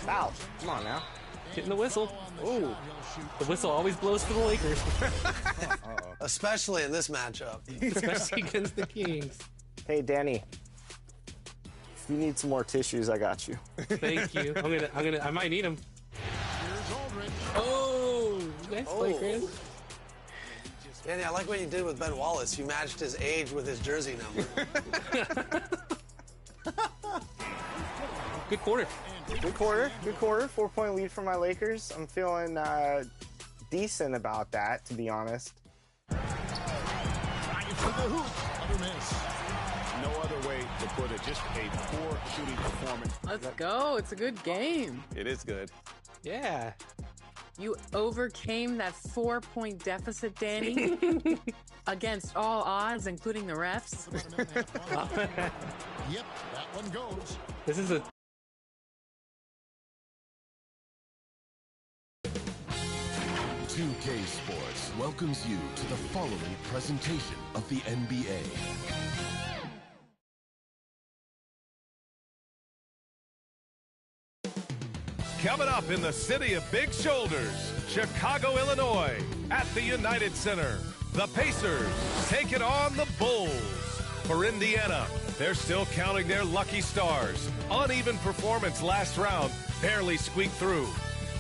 Foul. Come on now. Getting the whistle. Ooh. The whistle always blows for the Lakers. Especially in this matchup. Especially against the Kings. Hey, Danny. If you need some more tissues, I got you. Thank you. I might need them. Oh, nice play, Chris. Danny, I like what you did with Ben Wallace. You matched his age with his jersey number. Good quarter. Good quarter. Good quarter. 4-point lead for my Lakers. I'm feeling decent about that, to be honest. For the hoop. Other miss. No other way to put it. Just a poor shooting performance. Let's go. It's a good game. It is good. Yeah. You overcame that 4-point deficit, Danny, against all odds, including the refs. Yep, that one goes. This is a 2K Sports welcomes you to the following presentation of the NBA. Coming up in the city of big shoulders, Chicago, Illinois, at the United Center, the Pacers take it on the Bulls. For Indiana, they're still counting their lucky stars. Uneven performance last round, barely squeaked through.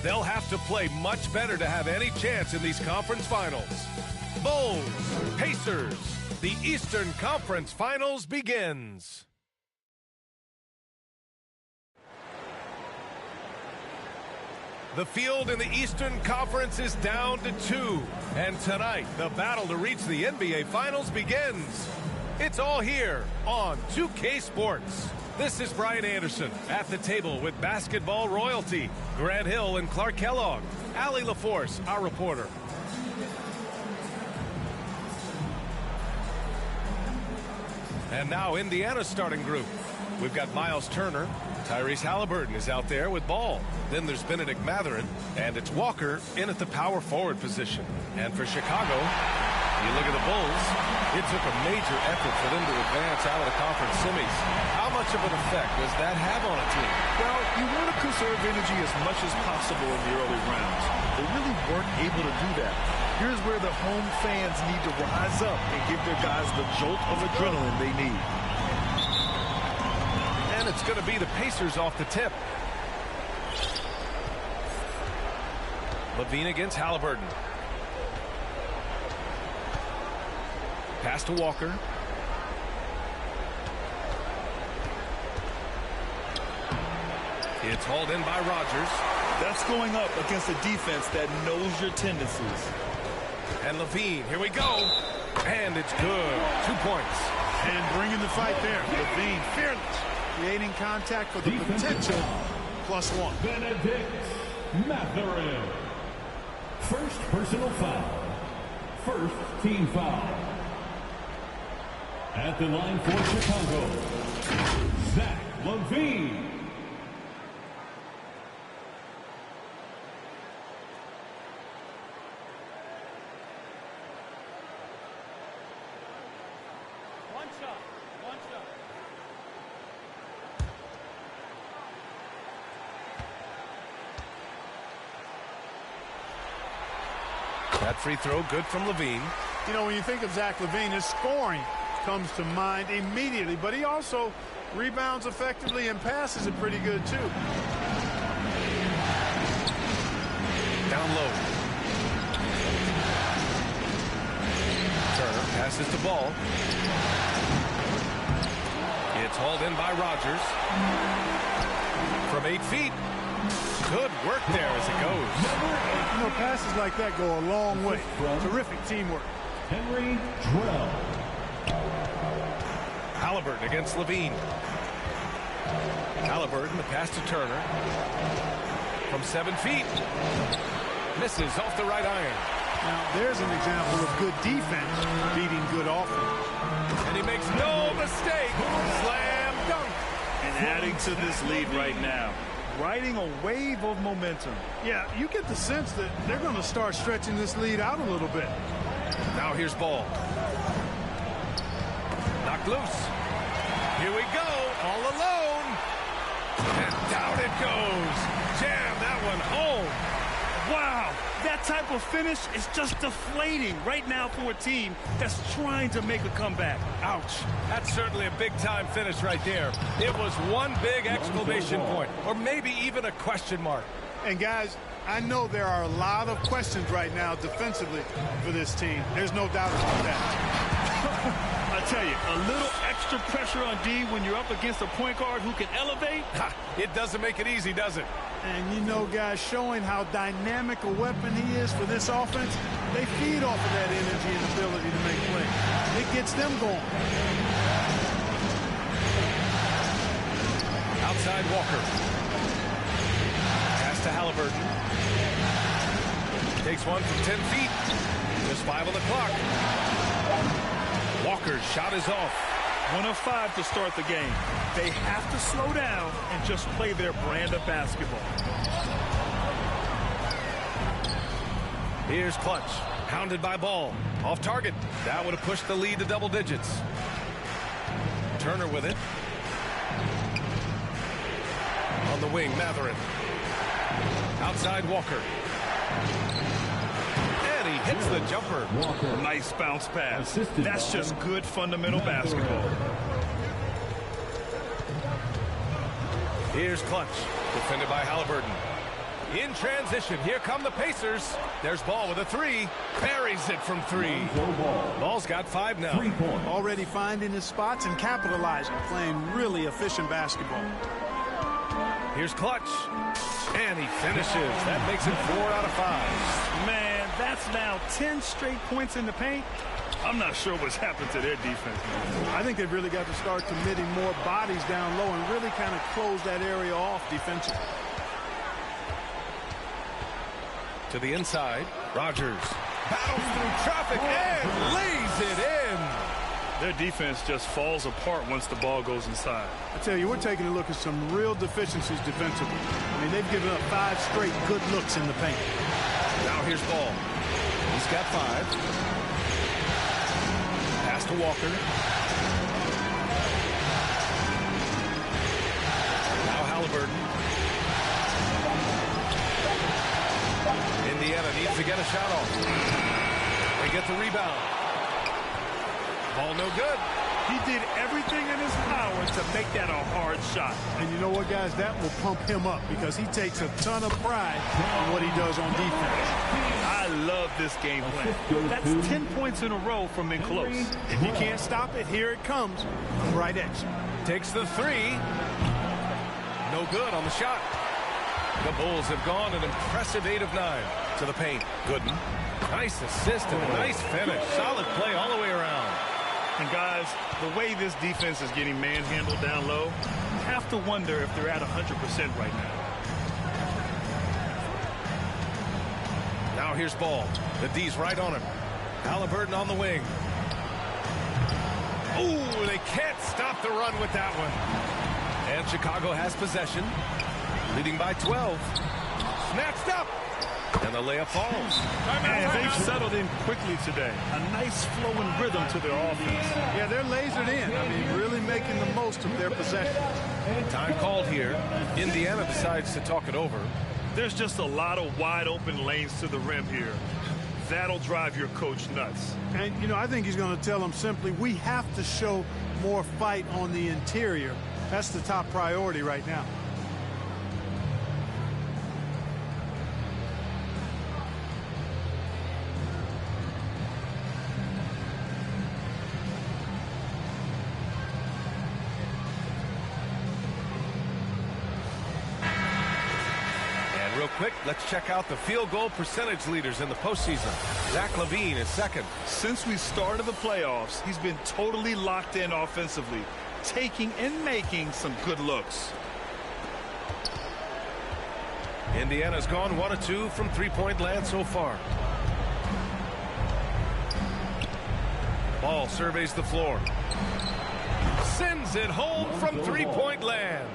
They'll have to play much better to have any chance in these conference finals. Bulls, Pacers, the Eastern Conference Finals begins. The field in the Eastern Conference is down to 2. And tonight, the battle to reach the NBA Finals begins. It's all here on 2K Sports. This is Brian Anderson at the table with basketball royalty, Grant Hill and Clark Kellogg, Allie LaForce, our reporter. And now Indiana's starting group. We've got Miles Turner. Tyrese Halliburton is out there with ball. Then there's Benedict Mathurin, and it's Walker in at the power forward position. And for Chicago, you look at the Bulls, it took a major effort for them to advance out of the conference semis. How much of an effect does that have on a team? Well, you want to conserve energy as much as possible in the early rounds. They really weren't able to do that. Here's where the home fans need to rise up and give their guys the jolt of adrenaline they need. And it's going to be the Pacers off the tip. Levine against Halliburton. Pass to Walker. It's hauled in by Rogers. That's going up against a defense that knows your tendencies. And Levine, here we go. And it's good. 2 points. And bringing the fight there. Levine, fearless. Creating contact for the potential +1. Benedict Mathurin. First personal foul. First team foul. At the line for Chicago, Zach LaVine. One shot. That free throw good from Levine. You know, when you think of Zach LaVine, his scoring comes to mind immediately, but he also rebounds effectively and passes it pretty good too. Down low. Turner passes the ball. It's hauled in by Rogers. From 8 feet. Good work there as it goes. You know, passes like that go a long way. Terrific teamwork. Henry Drell. Halliburton against Levine. Halliburton, the pass to Turner. From 7 feet. Misses off the right iron. Now, there's an example of good defense beating good offense. And he makes no mistake. Slam dunk. And adding to this lead right now. Riding a wave of momentum. Yeah, you get the sense that they're going to start stretching this lead out a little bit. Now here's ball. Knocked loose. Here we go, all alone. And down it goes. one home. Wow, that type of finish is just deflating right now for a team that's trying to make a comeback. Ouch. That's certainly a big-time finish right there. It was one big exclamation point, or maybe even a question mark. And guys, I know there are a lot of questions right now defensively for this team. There's no doubt about that. I tell you, a little extra pressure on D when you're up against a point guard who can elevate. It doesn't make it easy, does it? And you know, guys, showing how dynamic a weapon he is for this offense, they feed off of that energy and ability to make plays. It gets them going. Outside Walker. Pass to Halliburton. Takes one from 10 feet. Just 5 on the clock. Walker's shot is off. 1 of 5 to start the game. They have to slow down and just play their brand of basketball. Here's Clutch. Hounded by Ball. Off target. That would have pushed the lead to double digits. Turner with it. On the wing, Matherin. Outside Walker. And he hits the jumper. Walker. Nice bounce pass. That's just good fundamental basketball. Here's Clutch. Defended by Halliburton. In transition, here come the Pacers. There's Ball with a 3. Buries it from 3. Ball's got 5 now. Already finding his spots and capitalizing, playing really efficient basketball. Here's Clutch. And he finishes. That makes it 4 out of 5. Man, that's now 10 straight points in the paint. I'm not sure what's happened to their defense. I think they've really got to start committing more bodies down low and really kind of close that area off defensively. To the inside, Rogers battles through traffic and lays it in. Their defense just falls apart once the ball goes inside. I tell you, we're taking a look at some real deficiencies defensively. I mean, they've given up 5 straight good looks in the paint. Now here's Ball. He's got 5. Pass to Walker. Now Halliburton. Indiana needs to get a shot off. They get the rebound. Ball no good. He did everything in his power to make that a hard shot. And you know what, guys? That will pump him up because he takes a ton of pride in what he does on defense. I love this game plan. That's 10 points in a row from in close. If you can't stop it, here it comes. Right at you. Takes the 3. No good on the shot. The Bulls have gone an impressive 8 of 9 to the paint. Gooden. Nice assist and a nice finish. Solid play all the way around. And guys, the way this defense is getting manhandled down low, you have to wonder if they're at 100% right now. Now here's Ball. The D's right on him. Halliburton on the wing. Ooh, they can't stop the run with that one. And Chicago has possession, leading by 12. Snatched up. And the layup falls. And they've settled in quickly today. A nice flowing rhythm to their offense. Yeah, they're lasered in. I mean, really making the most of their possession. Time called here. Indiana decides to talk it over. There's just a lot of wide open lanes to the rim here. That'll drive your coach nuts. And, you know, I think he's going to tell them simply, we have to show more fight on the interior. That's the top priority right now. Quick, let's check out the field goal percentage leaders in the postseason. Zach LaVine is second. Since we started the playoffs, he's been totally locked in offensively, taking and making some good looks. Indiana's gone 1 of 2 from three-point land so far. Ball surveys the floor. Sends it home from three-point land.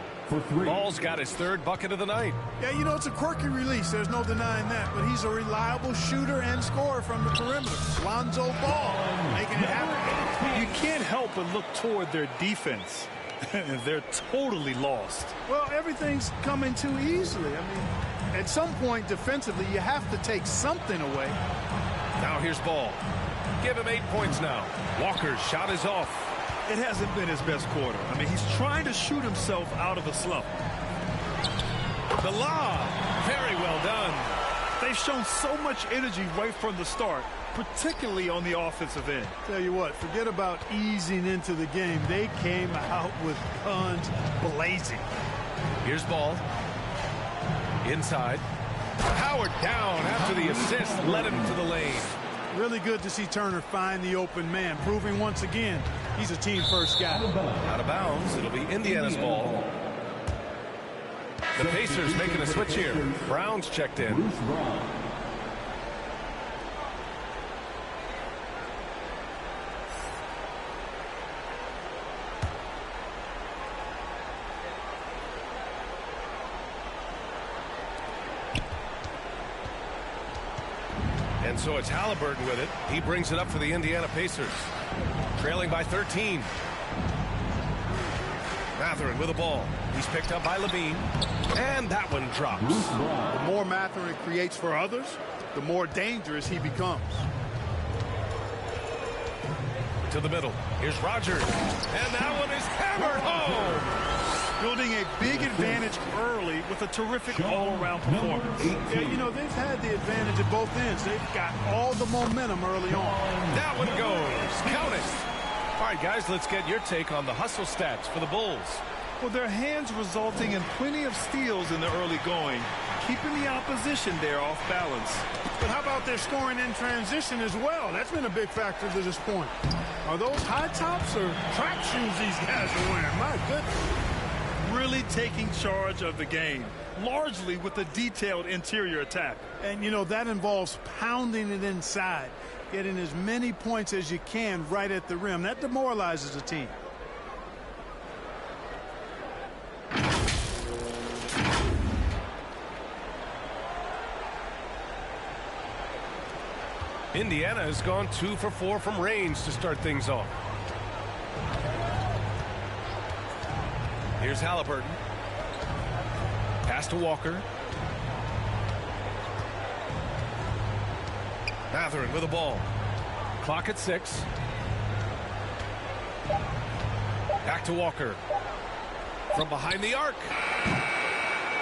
Ball's got his 3rd bucket of the night. Yeah, you know, it's a quirky release. There's no denying that. But he's a reliable shooter and scorer from the perimeter. Lonzo Ball making it happen. You can't help but look toward their defense. and they're totally lost. Well, everything's coming too easily. I mean, at some point defensively, you have to take something away. Now here's Ball. Give him 8 points now. Walker's shot is off. It hasn't been his best quarter. I mean, he's trying to shoot himself out of a slump. The lob. Very well done. They've shown so much energy right from the start, particularly on the offensive end. Tell you what, forget about easing into the game. They came out with guns blazing. Here's Ball. Inside. Howard down after the assist led him to the lane. Really good to see Turner find the open man, proving once again he's a team-first guy. Out of bounds. It'll be Indiana's ball. The Pacers making a switch here. Brown's checked in. And so it's Halliburton with it. He brings it up for the Indiana Pacers. Trailing by 13. Mathurin with the ball. He's picked up by Levine. And that one drops. The more Mathurin creates for others, the more dangerous he becomes. To the middle. Here's Rogers. And that one is hammered home. Building a big advantage early with a terrific all-around performance. Yeah, you know, they've had the advantage at both ends. They've got all the momentum early on. That one goes. Count it. All right, guys, let's get your take on the hustle stats for the Bulls. Well, their hands resulting in plenty of steals in the early going, keeping the opposition there off balance. But how about their scoring in transition as well? That's been a big factor to this point. Are those high tops or track shoes these guys are wearing? My goodness. Really taking charge of the game, largely with a detailed interior attack. And, you know, that involves pounding it inside, getting as many points as you can right at the rim. That demoralizes a team. Indiana has gone 2 for 4 from range to start things off. Here's Halliburton. Pass to Walker. Mathurin with the ball. Clock at 6. Back to Walker. From behind the arc.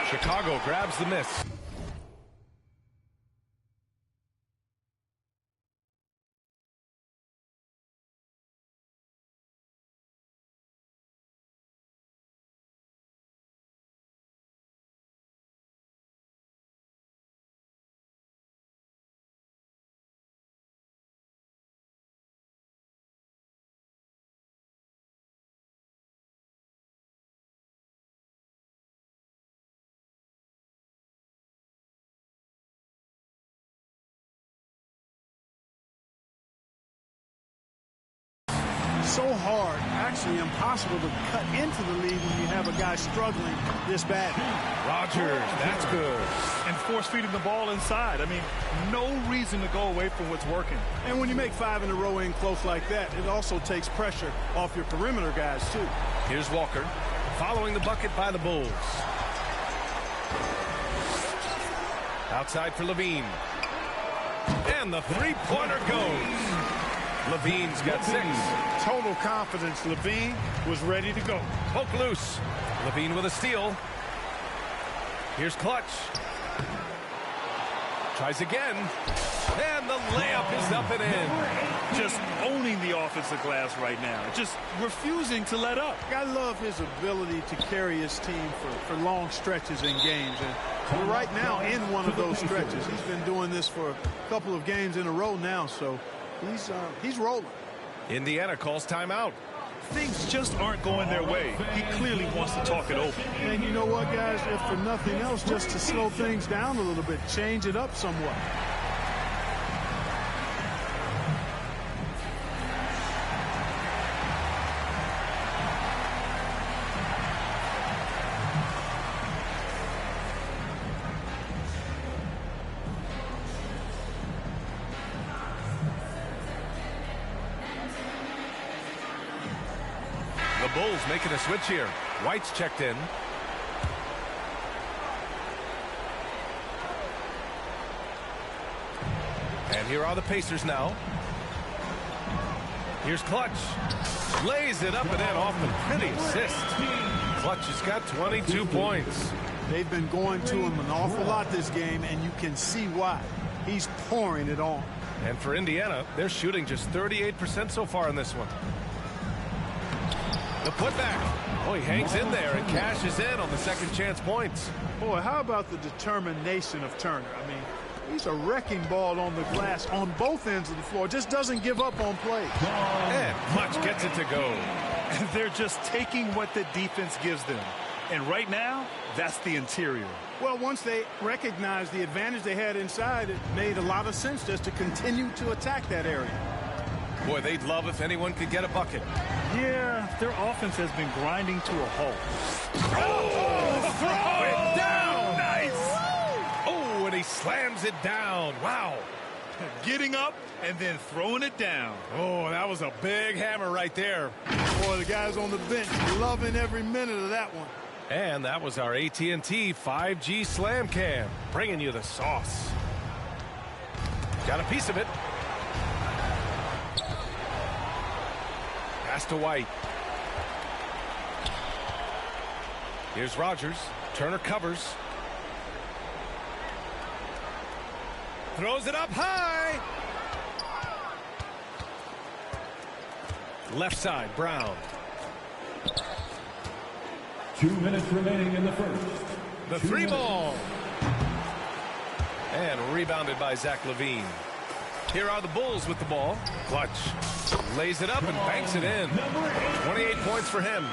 Chicago grabs the miss. So hard, actually impossible to cut into the lead when you have a guy struggling this bad. Rogers, that's good. And force feeding the ball inside. I mean, no reason to go away from what's working. And when you make 5 in a row in close like that, it also takes pressure off your perimeter guys, too. Here's Walker, following the bucket by the Bulls. Outside for Levine. And the three-pointer goes. Levine's got 6. Total confidence. Levine was ready to go. Poke loose. Levine with a steal. Here's Clutch. Tries again. And the layup is up and in. Just owning the offensive glass right now. Just refusing to let up. I love his ability to carry his team for long stretches in games. And we're right now in one of those stretches. He's been doing this for a couple of games in a row now, so he's rolling. Indiana calls timeout. Things just aren't going their way. He clearly wants to talk it over. And you know what, guys? If for nothing else, just to slow things down a little bit, change it up somewhat. The Bulls making a switch here. White's checked in. And here are the Pacers now. Here's Clutch. Lays it up and in off the pretty assist. Clutch has got 22 points. They've been going to him an awful lot this game, and you can see why. He's pouring it on. And for Indiana, they're shooting just 38% so far in this one. The putback. Oh, he hangs in there and cashes in on the second chance points. Boy, how about the determination of Turner? I mean, he's a wrecking ball on the glass on both ends of the floor. Just doesn't give up on plays. And Clutch gets it to go. They're just taking what the defense gives them. And right now, that's the interior. Well, once they recognized the advantage they had inside, it made a lot of sense just to continue to attack that area. Boy, they'd love if anyone could get a bucket. Yeah, their offense has been grinding to a halt. Oh, throw it down! Nice! Oh, and he slams it down. Wow. Getting up and then throwing it down. Oh, that was a big hammer right there. Boy, the guys on the bench loving every minute of that one. And that was our AT&T 5G Slam Cam, bringing you the sauce. Got a piece of it. Pass to White. Here's Rogers. Turner covers. Throws it up high. Left side, Brown. 2 minutes remaining in the first. The three ball. And rebounded by Zach LaVine. Here are the Bulls with the ball. Clutch lays it up and banks it in. 28 points for him.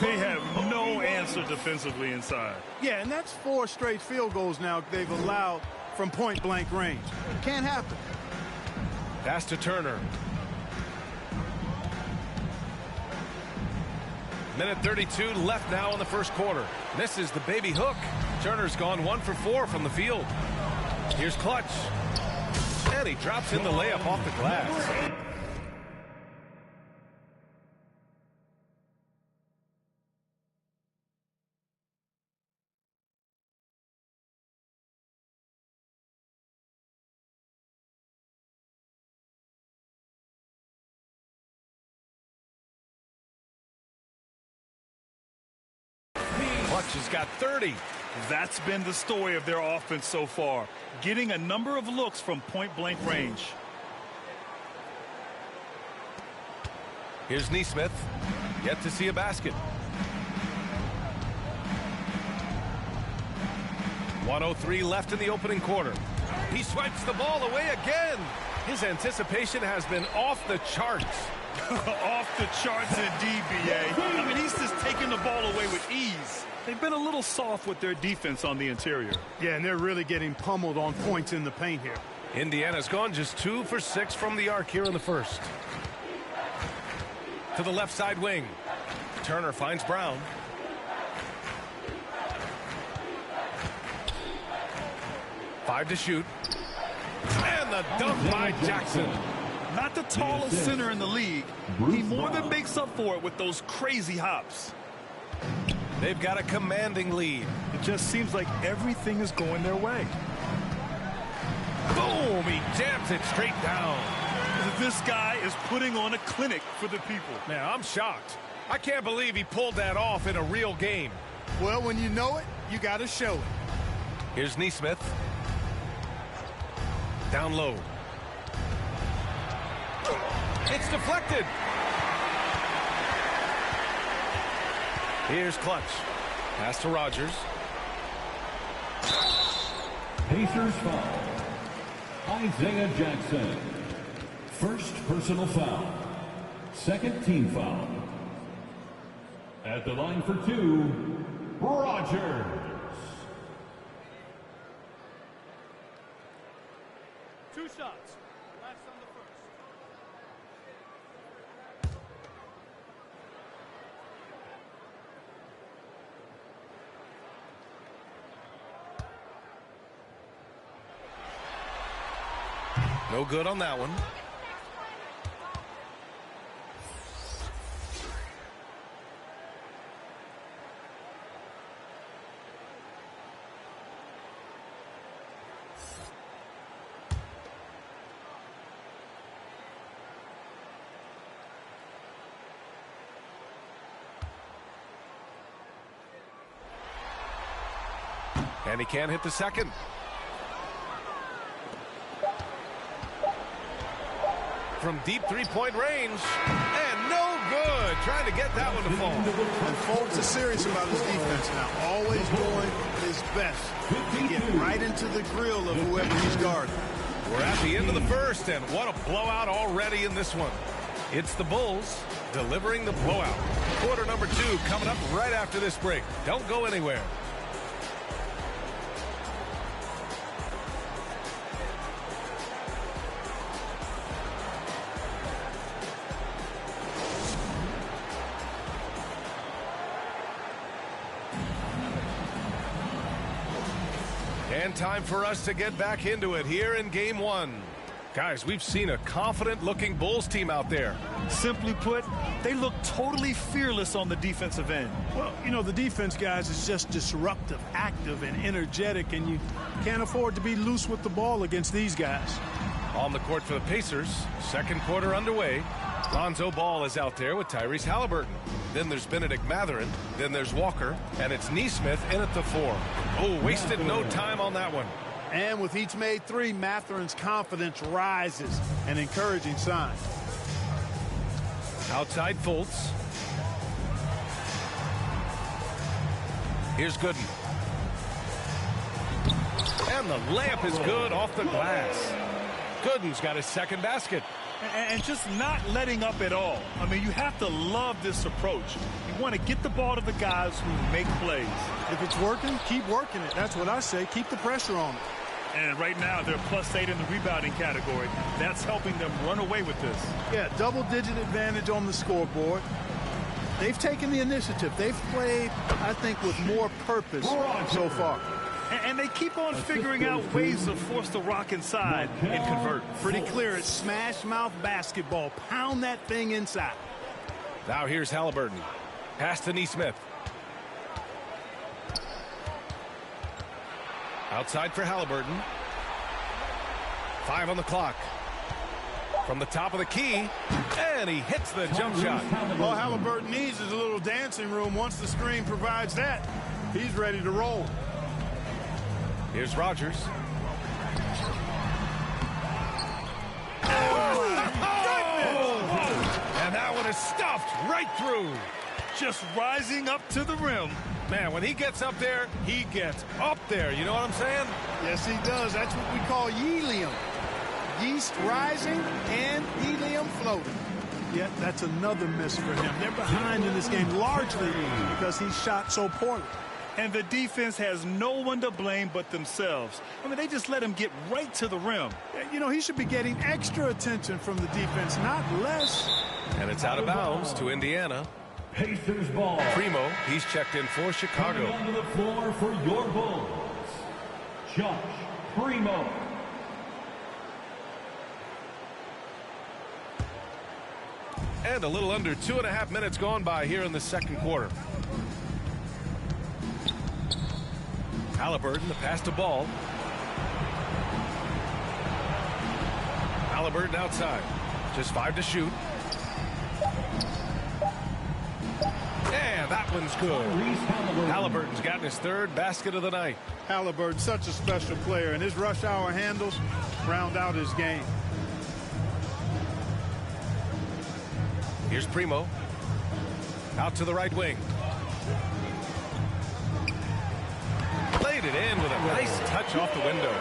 They have no answer defensively inside. Yeah, and that's 4 straight field goals now they've allowed from point-blank range. Can't happen. Pass to Turner. Minute 32 left now in the first quarter. Misses the baby hook. Turner's gone 1 for 4 from the field. Here's Clutch. And he drops in the layup off the glass. Clutch has got 30. That's been the story of their offense so far, getting a number of looks from point-blank range. Here's Nesmith. Yet to see a basket. 1:03 left in the opening quarter. He swipes the ball away again. His anticipation has been off the charts. Off the charts indeed, BA. I mean, he's just taking the ball away with ease. They've been a little soft with their defense on the interior. Yeah, and they're really getting pummeled on points in the paint here. Indiana's gone just 2 for 6 from the arc here in the first. To the left side wing. Turner finds Brown. Five to shoot. And the dunk by Jackson. Not the tallest center in the league. He more than makes up for it with those crazy hops. They've got a commanding lead. It just seems like everything is going their way. Boom! He jams it straight down. This guy is putting on a clinic for the people. Man, I'm shocked. I can't believe he pulled that off in a real game. Well, when you know it, you got to show it. Here's Nesmith. Down low. It's deflected. Here's Clutch. Pass to Rogers. Pacers foul. Isaiah Jackson. First personal foul. Second team foul. At the line for 2, Rogers. Two shots. Last on the first. No good on that one. And he can't hit the second. From deep three-point range. And no good. Trying to get that one to fall. And Fultz is serious about his defense now. Always doing his best to get right into the grill of whoever he's guarding. We're at the end of the first, and what a blowout already in this one. It's the Bulls delivering the blowout. Quarter number 2 coming up right after this break. Don't go anywhere. And time for us to get back into it here in game 1. Guys, we've seen a confident-looking Bulls team out there. Simply put, they look totally fearless on the defensive end. Well, you know, the defense, guys, is just disruptive, active, and energetic, and you can't afford to be loose with the ball against these guys. On the court for the Pacers, second quarter underway. Lonzo Ball is out there with Tyrese Halliburton. Then there's Benedict Mathurin. Then there's Walker. And it's Nesmith in at the 4. Oh, wasted no time on that one. And with each made 3, Mathurin's confidence rises, an encouraging sign. Outside Fultz. Here's Gooden. And the layup is good off the glass. Gooden's got his second basket. And just not letting up at all. I mean, you have to love this approach. You want to get the ball to the guys who make plays. If it's working, keep working it. That's what I say. Keep the pressure on it. And right now, they're +8 in the rebounding category. That's helping them run away with this. Yeah, double-digit advantage on the scoreboard. They've taken the initiative. They've played, I think, with more purpose so far. And they keep on figuring out ways to force the rock inside and convert. Pretty clear. It's smash-mouth basketball. Pound that thing inside. Now here's Halliburton. Pass to Nesmith. Outside for Halliburton. 5 on the clock. From the top of the key. And he hits the jump shot. All Halliburton needs is a little dancing room. Once the screen provides that, he's ready to roll. Here's Rogers. And that one is stuffed right through. Just rising up to the rim. Man, when he gets up there, he gets up there. You know what I'm saying? Yes, he does. That's what we call helium. Yeast rising and helium floating. Yet that's another miss for him. They're behind in this game largely because he shot so poorly. And the defense has no one to blame but themselves. I mean, they just let him get right to the rim. You know, he should be getting extra attention from the defense, not less. And it's out of bounds to Indiana. Pacers ball. Primo, he's checked in for Chicago. Coming onto the floor for your Bulls, Josh Primo. And a little under 2.5 minutes gone by here in the second quarter. Halliburton, the pass to Ball. Halliburton outside. Just 5 to shoot. And that one's good. Halliburton's gotten his 3rd basket of the night. Halliburton, such a special player, and his rush hour handles round out his game. Here's Primo. Out to the right wing. Laid it in with a nice touch off the window.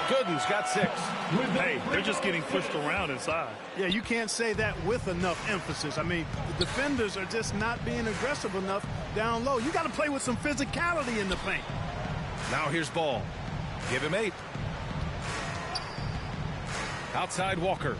Gooden's got 6. Hey, they're just getting pushed around inside. Yeah, you can't say that with enough emphasis. I mean, the defenders are just not being aggressive enough down low. You got to play with some physicality in the paint. Now here's Ball. Give him 8. Outside Walker.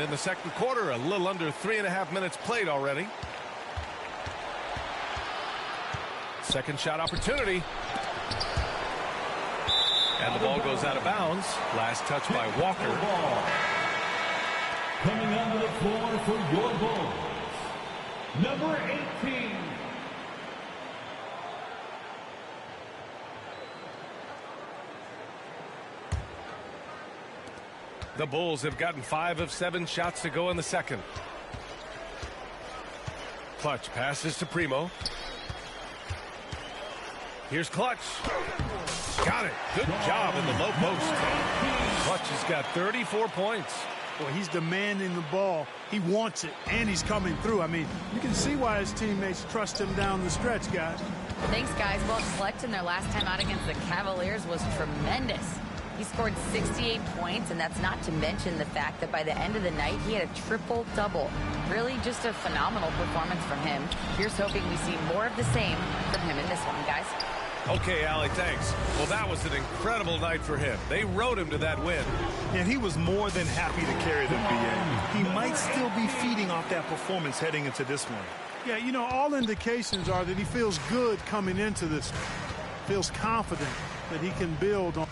And in the second quarter, a little under 3.5 minutes played already. Second shot opportunity. And the ball goes out of bounds. Last touch by Walker. Coming onto the floor for your Bulls, number 18. The Bulls have gotten 5 of 7 shots to go in the second. Clutch passes to Primo. Here's Clutch. Got it. Good job in the low post. Clutch has got 34 points. Well, he's demanding the ball. He wants it, and he's coming through. I mean, you can see why his teammates trust him down the stretch, guys. Thanks, guys. Well, Clutch in their last time out against the Cavaliers was tremendous. He scored 68 points, and that's not to mention the fact that by the end of the night, he had a triple-double. Really just a phenomenal performance from him. Here's hoping we see more of the same from him in this one, guys. Okay, Allie, thanks. Well, that was an incredible night for him. They rode him to that win. And he was more than happy to carry them, B.A. He might still be feeding off that performance heading into this one. Yeah, you know, all indications are that he feels good coming into this one. Feels confident that he can build on.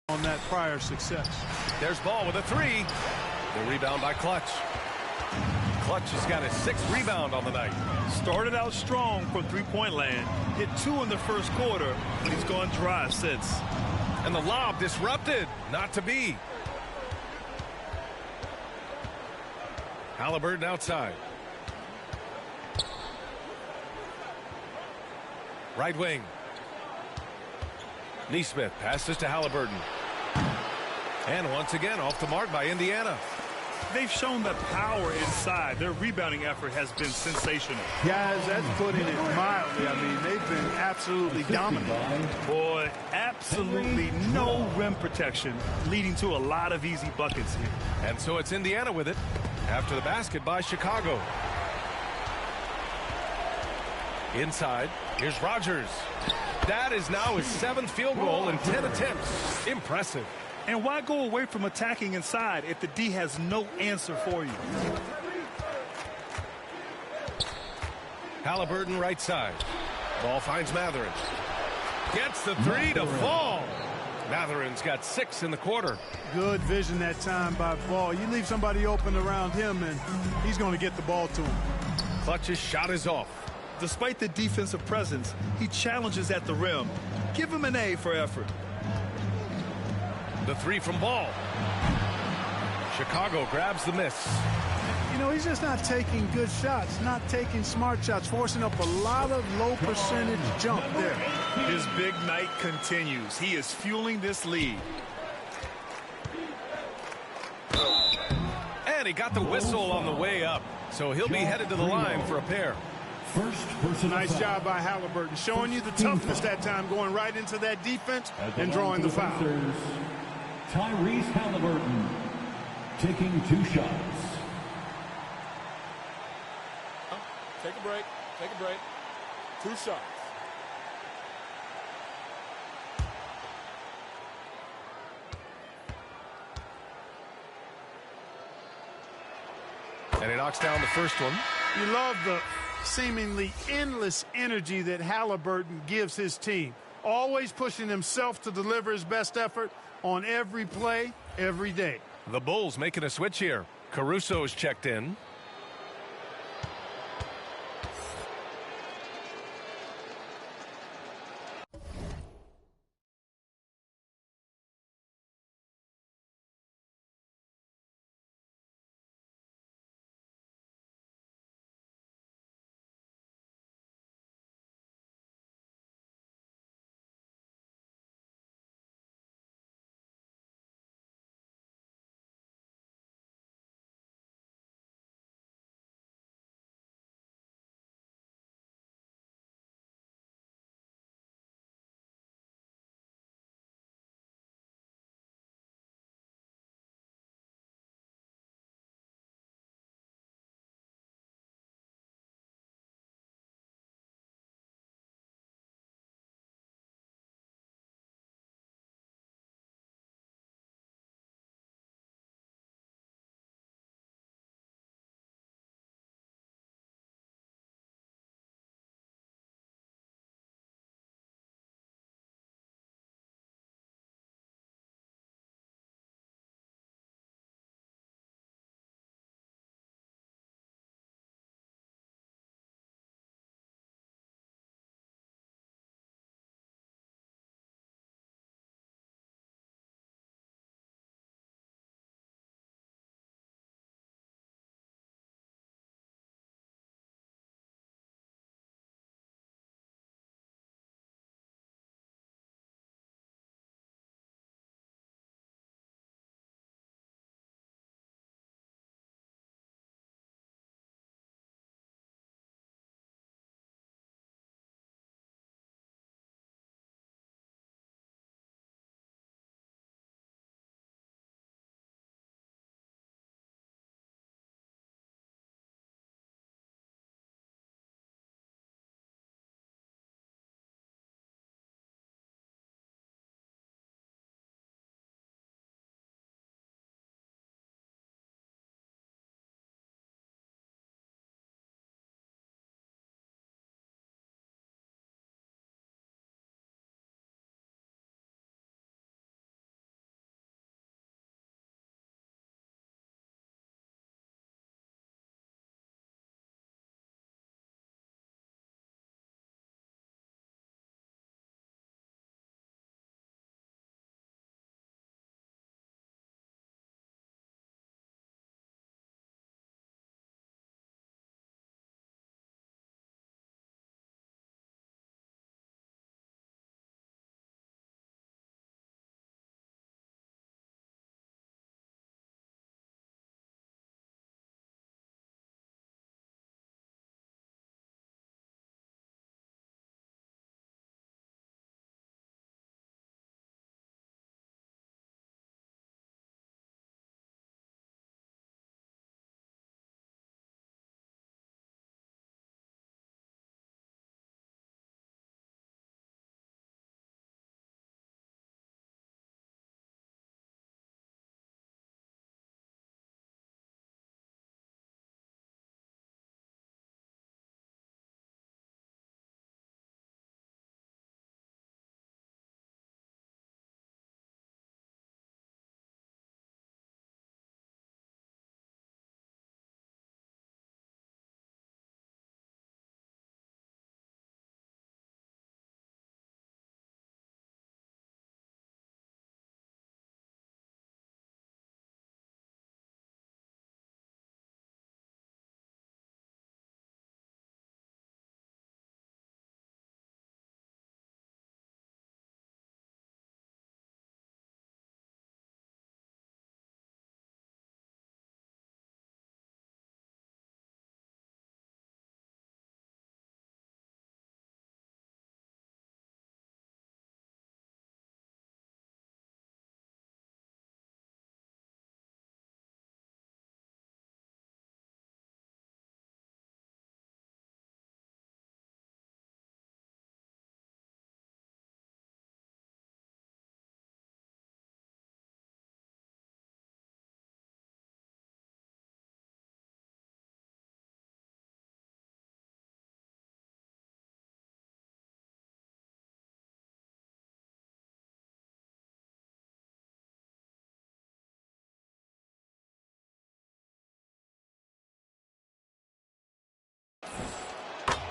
On that prior success. There's Ball with a 3. The rebound by Clutch. Clutch has got his 6th rebound on the night. Started out strong from three-point land. Hit 2 in the first quarter, but he's gone dry since. And the lob disrupted. Not to be. Haliburton outside. Right wing. Nesmith passes to Haliburton. And once again off the mark by Indiana. They've shown the power inside. Their rebounding effort has been sensational. Guys, that's putting it mildly. I mean, they've been absolutely dominant. Boy, absolutely no rim protection, leading to a lot of easy buckets here. And so it's Indiana with it after the basket by Chicago. Inside, here's Rogers. That is now his 7th field goal in 10 attempts. Impressive. And why go away from attacking inside if the D has no answer for you? Haliburton right side. Ball finds Mathurin. Gets the 3 to fall. Mathurin's got 6 in the quarter. Good vision that time by Ball. You leave somebody open around him, and he's going to get the ball to him. Clutch's shot is off. Despite the defensive presence, he challenges at the rim. Give him an A for effort. The 3 from Ball. Chicago grabs the miss. You know, he's just not taking good shots, not taking smart shots, forcing up a lot of low percentage jump there. His big night continues. He is fueling this lead. And he got the whistle on the way up, so he'll be headed to the line for a pair. Nice job by Haliburton, showing you the toughness that time, going right into that defense and drawing the foul. Tyrese Haliburton taking 2 shots. Take a break. Take a break. 2 shots. And he knocks down the first one. You love the seemingly endless energy that Haliburton gives his team. Always pushing himself to deliver his best effort on every play, every day. The Bulls making a switch here. Caruso's checked in.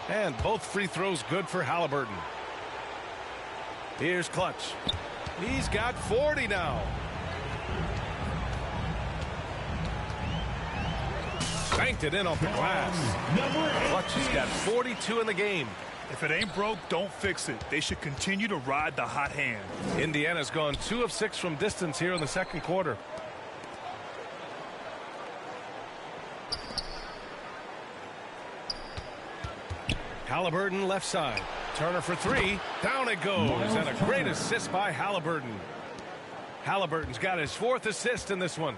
And both free throws good for Halliburton. Here's Clutch. He's got 40 now. Banked it in off the glass. Clutch has got 42 in the game. If it ain't broke, don't fix it. They should continue to ride the hot hand. Indiana's gone 2 of 6 from distance here in the second quarter. Halliburton left side. Turner for 3. Down it goes. And a great assist by Halliburton. Halliburton's got his 4th assist in this one.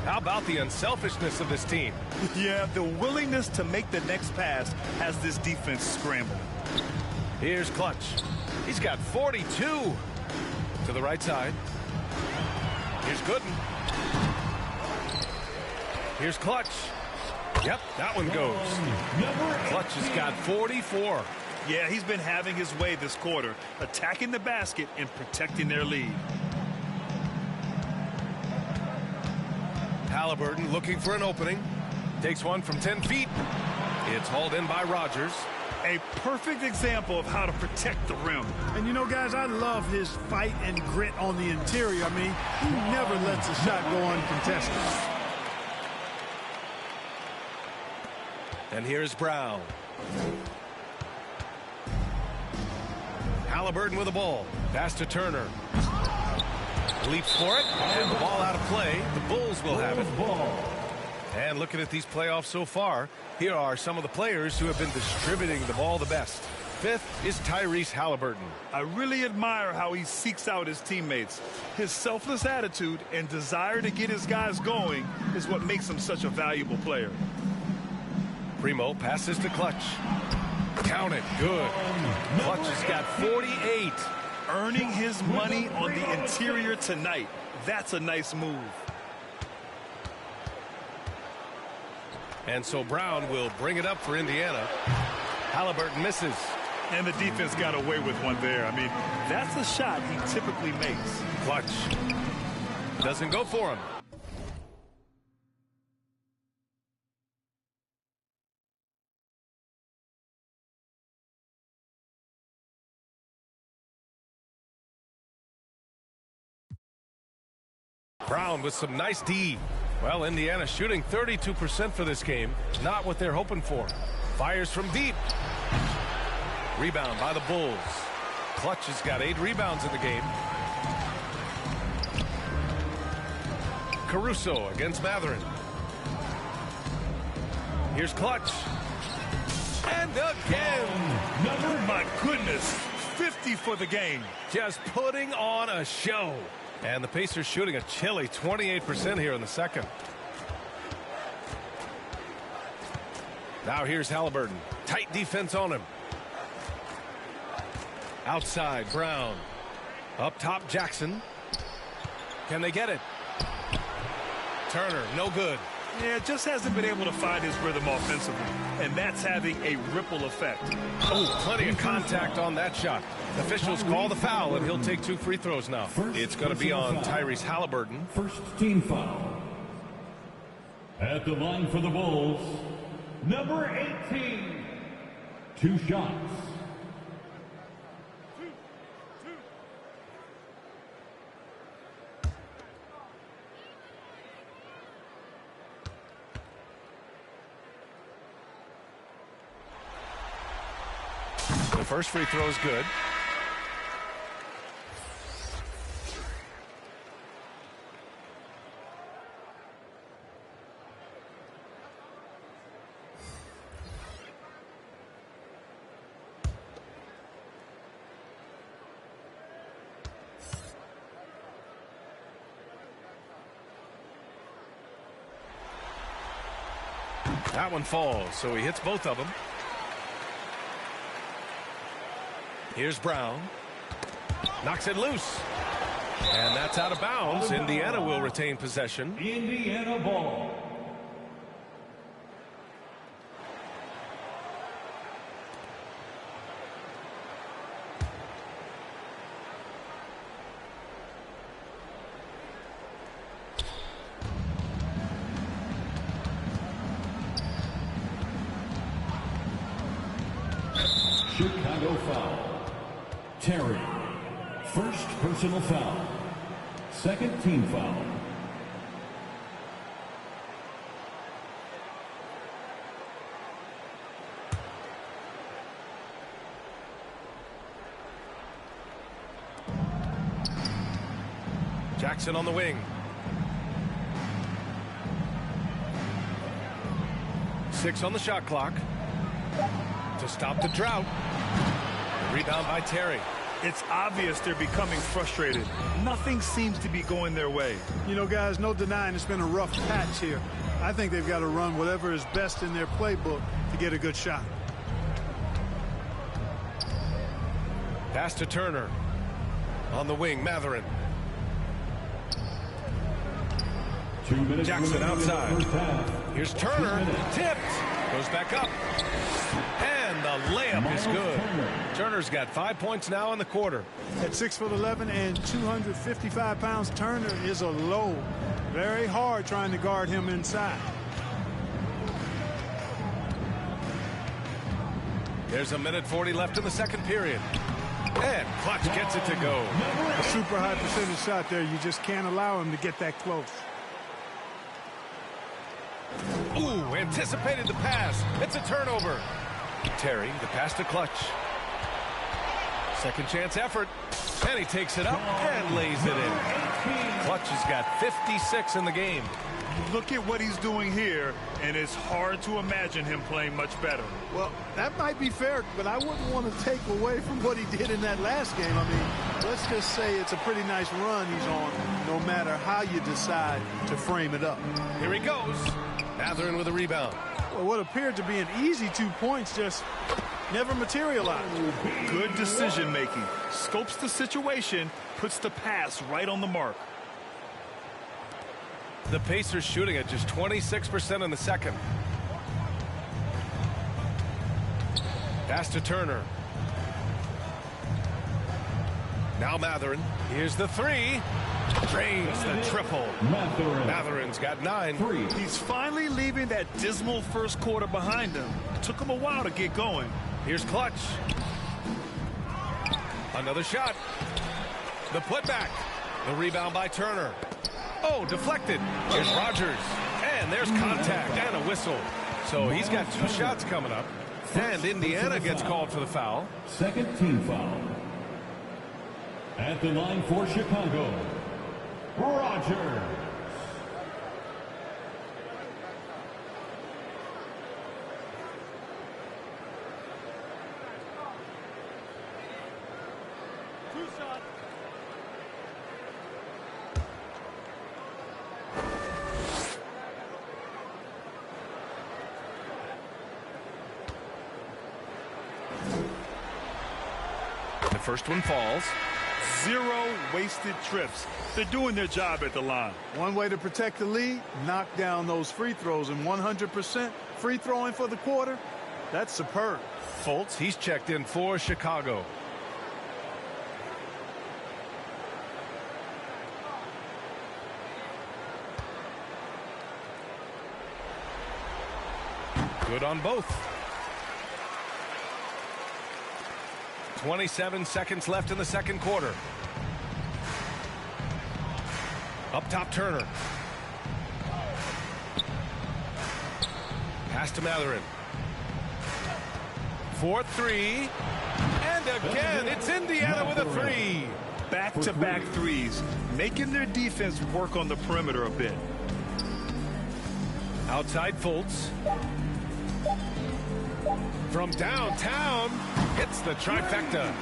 How about the unselfishness of this team? Yeah, the willingness to make the next pass has this defense scrambled. Here's Clutch. He's got 42. To the right side. Here's Gooden. Here's Clutch. Yep, that one goes. Clutch has got 44. Yeah, he's been having his way this quarter, attacking the basket and protecting their lead. Halliburton looking for an opening. Takes one from 10 feet. It's hauled in by Rogers. A perfect example of how to protect the rim. And you know, guys, I love his fight and grit on the interior. I mean, he never lets a shot go uncontested. And here's Brown. Halliburton with the ball. Pass to Turner. Leaps for it, and the ball out of play. The Bulls will have it. And looking at these playoffs so far, here are some of the players who have been distributing the ball the best. 5th is Tyrese Halliburton. I really admire how he seeks out his teammates. His selfless attitude and desire to get his guys going is what makes him such a valuable player. Primo passes to Clutch. Count it. Good. Clutch has got 48. Earning his money on the interior tonight. That's a nice move. And so Brown will bring it up for Indiana. Halliburton misses. And the defense got away with one there. I mean, that's a shot he typically makes. Clutch doesn't go for him. Brown with some nice D. Well, Indiana shooting 32% for this game. Not what they're hoping for. Fires from deep. Rebound by the Bulls. Clutch has got 8 rebounds in the game. Caruso against Mathurin. Here's Clutch. And again. Oh, my goodness. 50 for the game. Just putting on a show. And the Pacers shooting a chilly 28% here in the second. Now here's Halliburton. Tight defense on him. Outside, Brown. Up top, Jackson. Can they get it? Turner, no good. Yeah, just hasn't been able to find his rhythm offensively. And that's having a ripple effect. Oh, plenty of contact on that shot. Officials call the foul, and he'll take 2 free throws now. It's going to be on Tyrese Halliburton. First team foul. At the line for the Bulls, number 18. 2 shots. The first free throw is good. That one falls, so he hits both of them. Here's Brown. Knocks it loose. And that's out of bounds. Indiana will retain possession. Indiana ball. foul. Terry. First personal foul. Second team foul. Jackson on the wing. 6 on the shot clock. To stop the drought. Rebound by Terry. It's obvious they're becoming frustrated. Nothing seems to be going their way. You know, guys, no denying it's been a rough patch here. I think they've got to run whatever is best in their playbook to get a good shot. Pass to Turner. On the wing, Matherin. 2 minutes Jackson outside. Here's Turner. Tipped. Goes back up. And the layup is good. Turner's got 5 points now in the quarter. At 6'11" and 255 pounds, Turner is a load. Very hard trying to guard him inside. There's a minute 40 left in the second period. And Clutch gets it to go. A super high percentage shot there. You just can't allow him to get that close. Ooh, anticipated the pass. It's a turnover. Terry, the pass to Clutch. Second chance effort. And he takes it up and lays it in. Clutch has got 56 in the game. Look at what he's doing here, and it's hard to imagine him playing much better. Well, that might be fair, but I wouldn't want to take away from what he did in that last game. I mean, let's just say it's a pretty nice run he's on, no matter how you decide to frame it up. Here he goes. Matherin with a rebound. Well, what appeared to be an easy 2 points just never materialized. Good decision making. Scopes the situation, puts the pass right on the mark. The Pacers shooting at just 26% in the second. Pass to Turner. Now Matherin. Here's the three. Drains the triple. Matherin's got 9. He's finally leaving that dismal first quarter behind him. Took him a while to get going. Here's Clutch. Another shot. The putback. The rebound by Turner. Oh, deflected. Here's Rogers. And there's contact and a whistle. So he's got 2 shots coming up. And Indiana gets called for the foul. Second team foul. At the line for Chicago, Rogers. The first one falls. 0 wasted trips. They're doing their job at the line. One way to protect the lead, knock down those free throws, and 100% free throwing for the quarter, that's superb. Fultz, he's checked in for Chicago. Good on both. 27 seconds left in the second quarter. Up top, Turner. Pass to Matherin. 4-3. And again, it's Indiana with a 3. Back-to-back threes, making their defense work on the perimeter a bit. Outside Fultz. From downtown, hits the trifecta.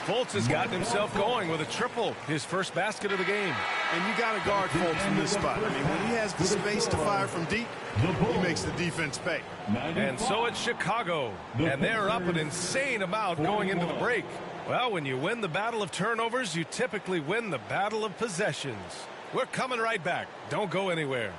Fultz has gotten himself going with a triple, his first basket of the game. And you got to guard Fultz from this spot. I mean, when he has the space to fire from deep, he makes the defense pay. And so it's Chicago, and they're up an insane amount going into the break. Well, when you win the battle of turnovers, you typically win the battle of possessions. We're coming right back. Don't go anywhere.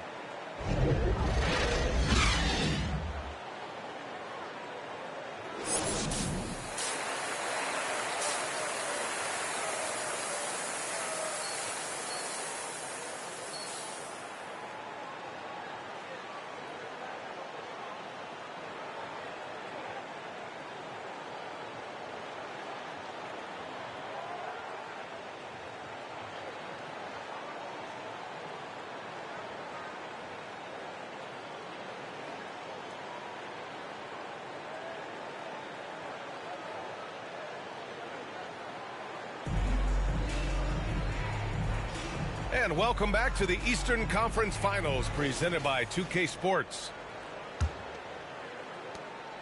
And welcome back to the Eastern Conference Finals presented by 2K Sports.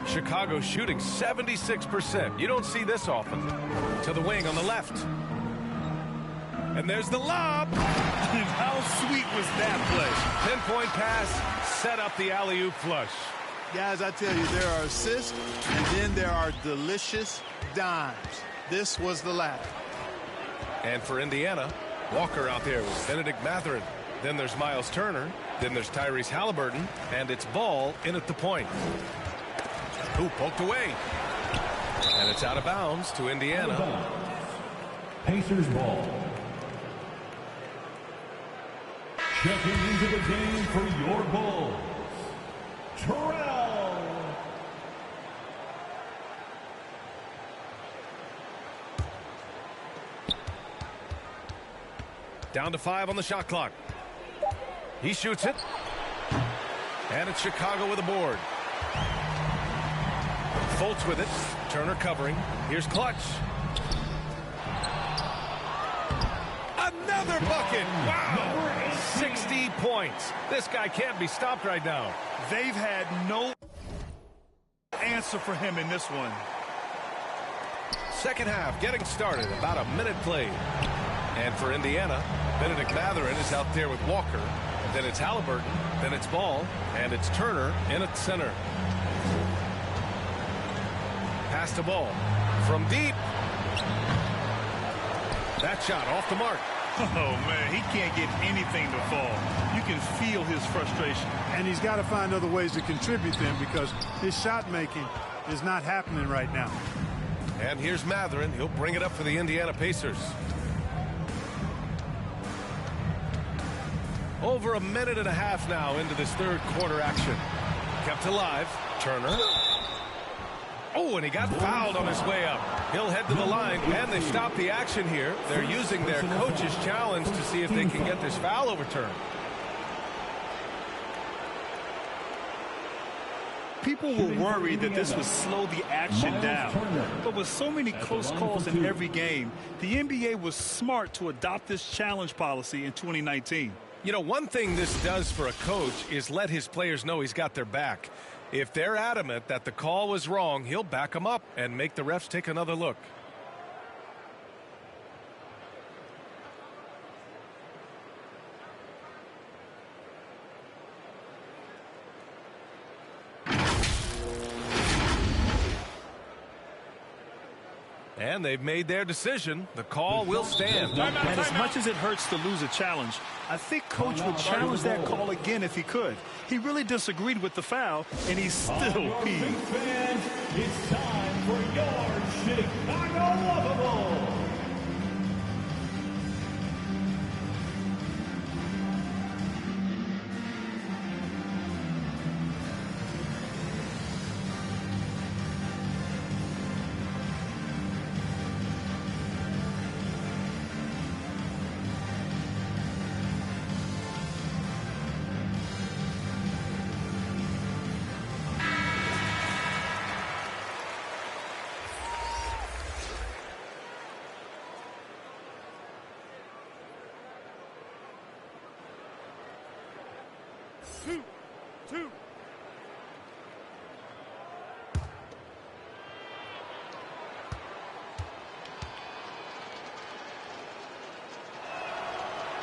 Chicago shooting 76%. You don't see this often. To the wing on the left. And there's the lob. How sweet was that play? Pinpoint pass, set up the alley-oop flush. Guys, I tell you, there are assists, and then there are delicious dimes. This was the latter. And for Indiana, Walker out there with Benedict Mathurin. Then there's Miles Turner. Then there's Tyrese Halliburton. And it's Ball in at the point. Ooh, poked away. And it's out of bounds to Indiana. Pacers ball. Checking into the game for your Bulls, Terrell. Down to 5 on the shot clock. He shoots it. And it's Chicago with a board. Fultz with it. Turner covering. Here's Clutch. Another bucket. Wow. 60 points. This guy can't be stopped right now. They've had no answer for him in this one. Second half getting started. About a minute played. And for Indiana, Benedict Mathurin is out there with Walker. Then it's Halliburton. Then it's Ball. And it's Turner in at center. Pass to Ball. From deep. That shot off the mark. Oh, man, he can't get anything to fall. You can feel his frustration. And he's got to find other ways to contribute them because his shot making is not happening right now. And here's Mathurin. He'll bring it up for the Indiana Pacers. Over a minute and a half now into this third quarter action. Kept alive. Turner. Oh, and he got fouled on his way up. He'll head to the line, and they stop the action here. They're using their coach's challenge to see if they can get this foul overturned. People were worried that this would slow the action down. But with so many close calls in every game, the NBA was smart to adopt this challenge policy in 2019. You know, one thing this does for a coach is let his players know he's got their back. If they're adamant that the call was wrong, he'll back them up and make the refs take another look. And they've made their decision. The call will stand. And as much as it hurts to lose a challenge, I think Coach would challenge that call again if he could. He really disagreed with the foul, and he's still peeved. Fans, it's time for your Chicago Lovables. Two.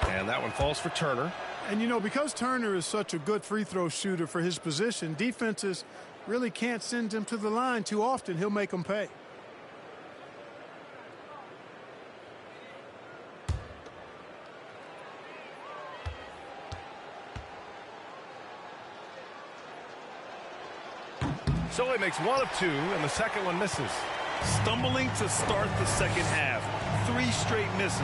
And that one falls for Turner. And, you know, because Turner is such a good free throw shooter for his position, defenses really can't send him to the line too often. He'll make them pay. So he makes one of two, and the second one misses. Stumbling to start the second half. 3 straight misses.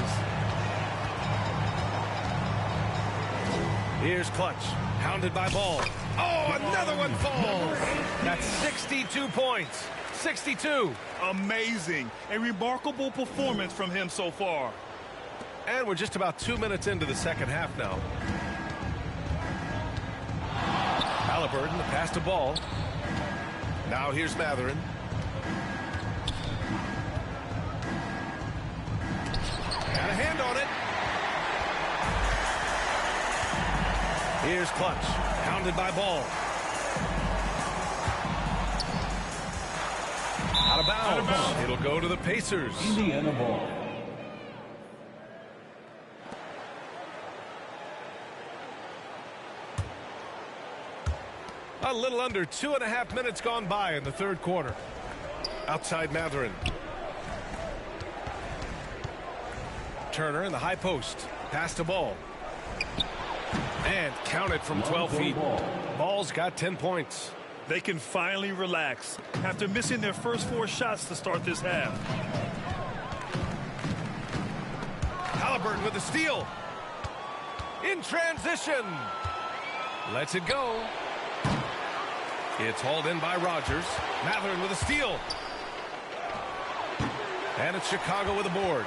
Here's Clutch, hounded by Ball. Oh, another one falls. That's 62 points. 62. Amazing. A remarkable performance from him so far. And we're just about 2 minutes into the second half now. Halliburton, the pass to Ball. Now here's Mathurin. Got a hand on it. Here's Clutch, pounded by Ball. Out of bounds. It'll go to the Pacers. Indiana ball. A little under 2.5 minutes gone by in the third quarter. Outside Mathurin. Turner in the high post. Pass to Ball. And counted from 12 feet. Ball's got 10 points. They can finally relax after missing their first 4 shots to start this half. Haliburton with a steal. In transition. Lets it go. It's hauled in by Rogers. Mathurin with a steal. And it's Chicago with a board.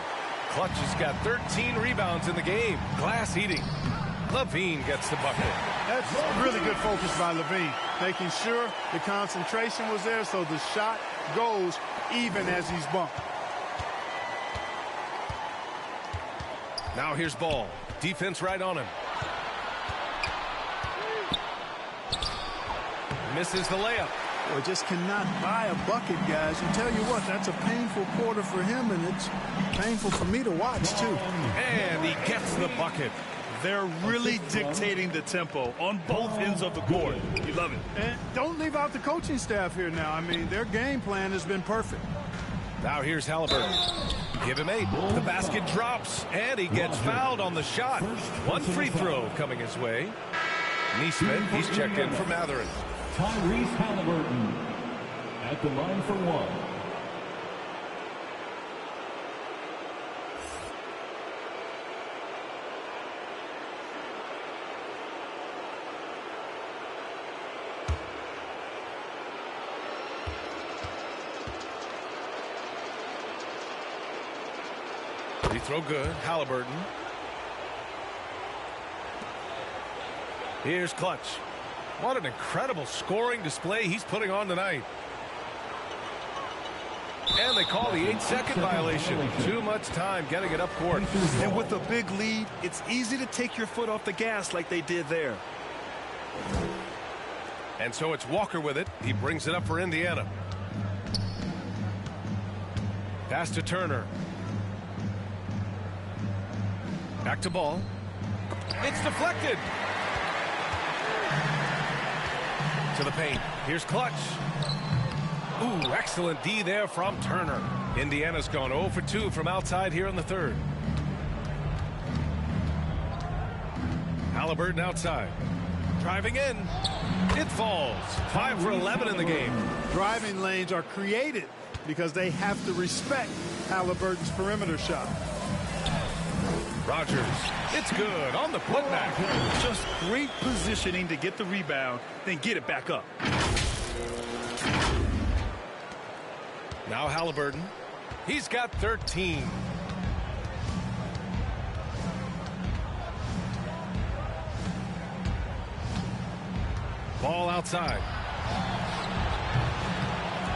Clutch has got 13 rebounds in the game. Glass eating. Levine gets the bucket. That's really good focus by Levine, making sure the concentration was there so the shot goes even as he's bumped. Now here's Ball. Defense right on him. Misses the layup. Boy, just cannot buy a bucket, guys. And tell you what, that's a painful quarter for him, and it's painful for me to watch, too. And he gets the bucket. They're really dictating the tempo on both ends of the court. You love it. And don't leave out the coaching staff here now. I mean, their game plan has been perfect. Now here's Haliburton. Give him 8. The basket drops, and he gets fouled on the shot. One free throw coming his way. Neesmith, he's checked in for Mathurin. Tyrese Haliburton at the line for 1. Free throw good. Haliburton. Here's Clutch. What an incredible scoring display he's putting on tonight. And they call the 8-second violation. Too much time getting it up court. And with a big lead, it's easy to take your foot off the gas like they did there. And so it's Walker with it. He brings it up for Indiana. Pass to Turner. Back to Ball. It's deflected. To the paint. Here's Clutch. Ooh, excellent D there from Turner. Indiana's gone 0 for 2 from outside here in the third. Haliburton outside. Driving in. It falls. 5 for 11 in the game. Driving lanes are created because they have to respect Haliburton's perimeter shot. Rogers. It's good on the putback. Just great positioning to get the rebound, then get it back up. Now Haliburton. He's got 13. Ball outside.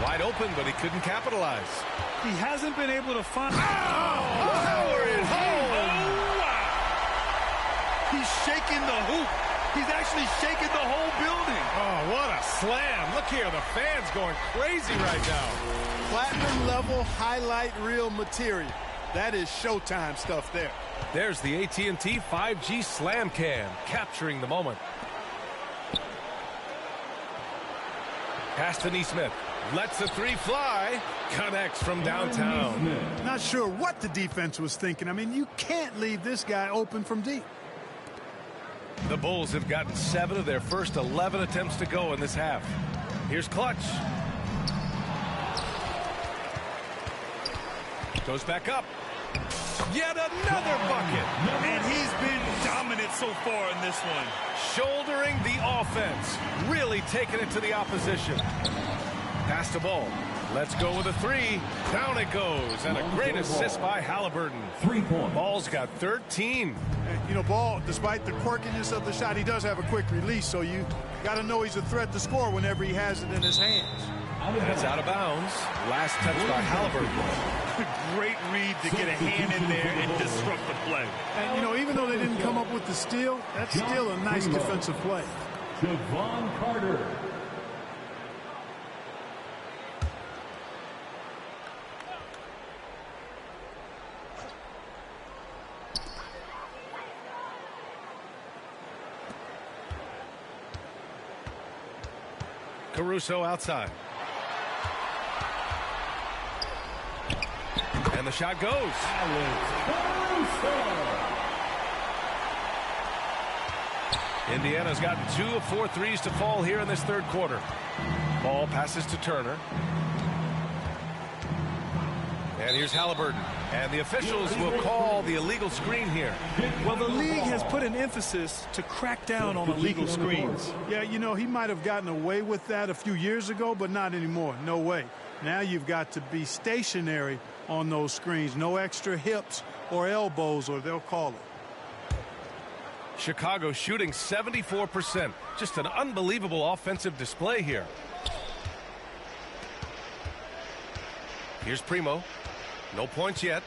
Wide open, but he couldn't capitalize. He hasn't been able to find... Howard home! He's shaking the hoop. He's actually shaking the whole building. Oh, what a slam. Look here, the fans going crazy right now. Platinum level highlight reel material. That is Showtime stuff there. There's the AT&T 5G Slam Cam, capturing the moment. Pass to Neesmith. Lets the 3 fly. Connects from downtown. Not sure what the defense was thinking. I mean, you can't leave this guy open from deep. The Bulls have gotten 7 of their first 11 attempts to go in this half. Here's Clutch. Goes back up. Yet another bucket. And he's been dominant so far in this one. Shouldering the offense. Really taking it to the opposition. Pass to Ball. Let's go with a 3. Down it goes. And a great assist by Haliburton. 3 points. Ball's got 13. You know, Ball, despite the quirkiness of the shot, he does have a quick release, so you got to know he's a threat to score whenever he has it in his hands. That's out of bounds. Last touch by Haliburton. Great read to get a hand in there and disrupt the play. play. And, you know, even though they didn't come up with the steal, that's still a nice defensive play. Javon Carter. Caruso outside. And the shot goes. Indiana's gotten 2 of 4 threes to fall here in this third quarter. Ball passes to Turner. And here's Halliburton. And the officials will call the illegal screen here. Well, the league has put an emphasis to crack down on illegal screens. Yeah, you know, he might have gotten away with that a few years ago, but not anymore. No way. Now you've got to be stationary on those screens. No extra hips or elbows, or they'll call it. Chicago shooting 74%. Just an unbelievable offensive display here. Here's Primo. No points yet.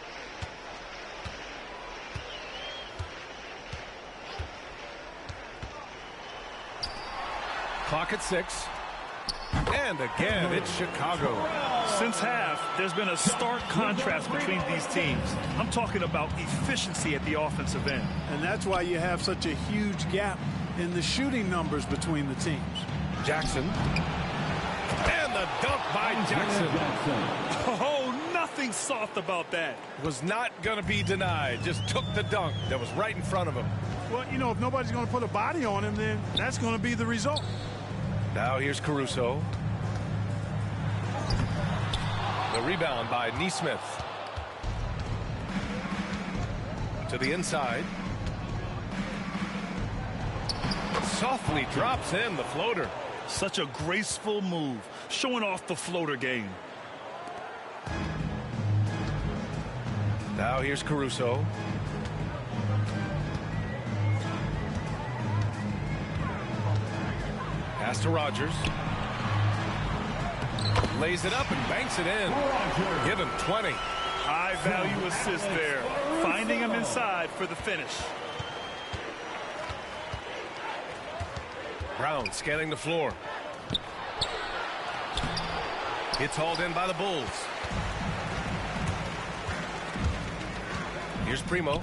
Clock at 6. And again, it's Chicago. Since half, there's been a stark contrast between these teams. I'm talking about efficiency at the offensive end. And that's why you have such a huge gap in the shooting numbers between the teams. Jackson. And the dunk by Jackson. Oh, nothing soft about that. Was not going to be denied. Just took the dunk that was right in front of him. Well, you know, if nobody's going to put a body on him, then that's going to be the result. Now here's Caruso. The rebound by Nesmith. To the inside. Softly drops in the floater. Such a graceful move, showing off the floater game. Now here's Caruso. Pass to Rogers. Lays it up and banks it in. Give him 20. High value assist there. Finding him inside for the finish. Brown scanning the floor. It's hauled in by the Bulls. Here's Primo.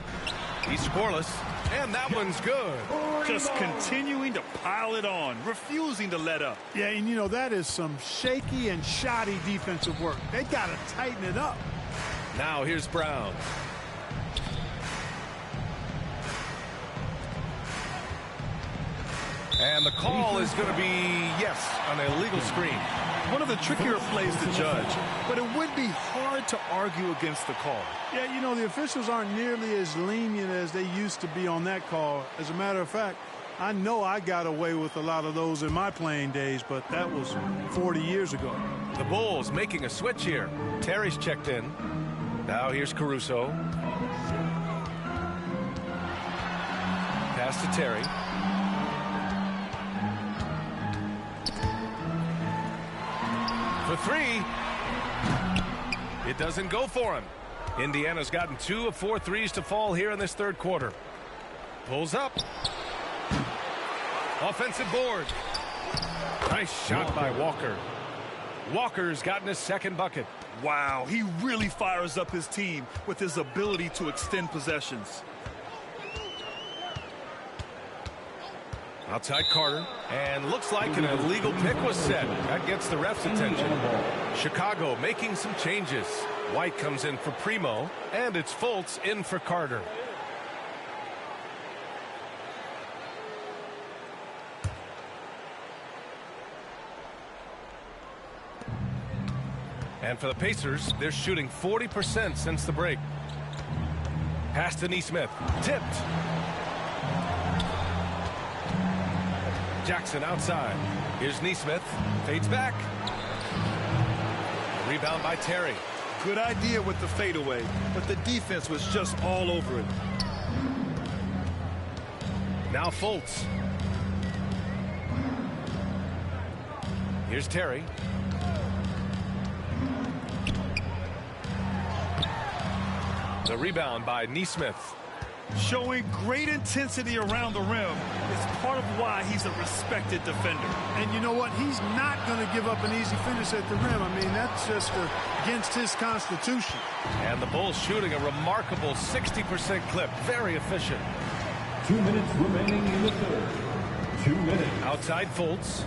He's scoreless. And that one's good. Just continuing to pile it on, refusing to let up. Yeah, and you know, that is some shaky and shoddy defensive work. They got to tighten it up. Now here's Brown. And the call is going to be, yes, an illegal screen. One of the trickier plays to judge, but it would be hard to argue against the call. Yeah, you know, the officials aren't nearly as lenient as they used to be on that call. As a matter of fact, I know I got away with a lot of those in my playing days, but that was 40 years ago. The Bulls making a switch here. Terry's checked in. Now here's Caruso. Pass to Terry. For 3. It doesn't go for him. Indiana's gotten 2 of 4 threes to fall here in this third quarter. Pulls up. Offensive board. Nice shot by Walker. Walker's gotten his second bucket. Wow, he really fires up his team with his ability to extend possessions. Outside Carter, and looks like an illegal pick was set. That gets the ref's attention. Chicago making some changes. White comes in for Primo, and it's Fultz in for Carter. And for the Pacers, they're shooting 40% since the break. Pass to Nesmith. Tipped. Jackson outside. Here's Nesmith. Fades back. Rebound by Terry. Good idea with the fadeaway, but the defense was just all over it. Now Fultz. Here's Terry. The rebound by Nesmith. Showing great intensity around the rim is part of why he's a respected defender. And you know what? He's not going to give up an easy finish at the rim. I mean, that's just against his constitution. And the Bulls shooting a remarkable 60% clip. Very efficient. 2 minutes remaining in the third. 2 minutes. Outside Fultz.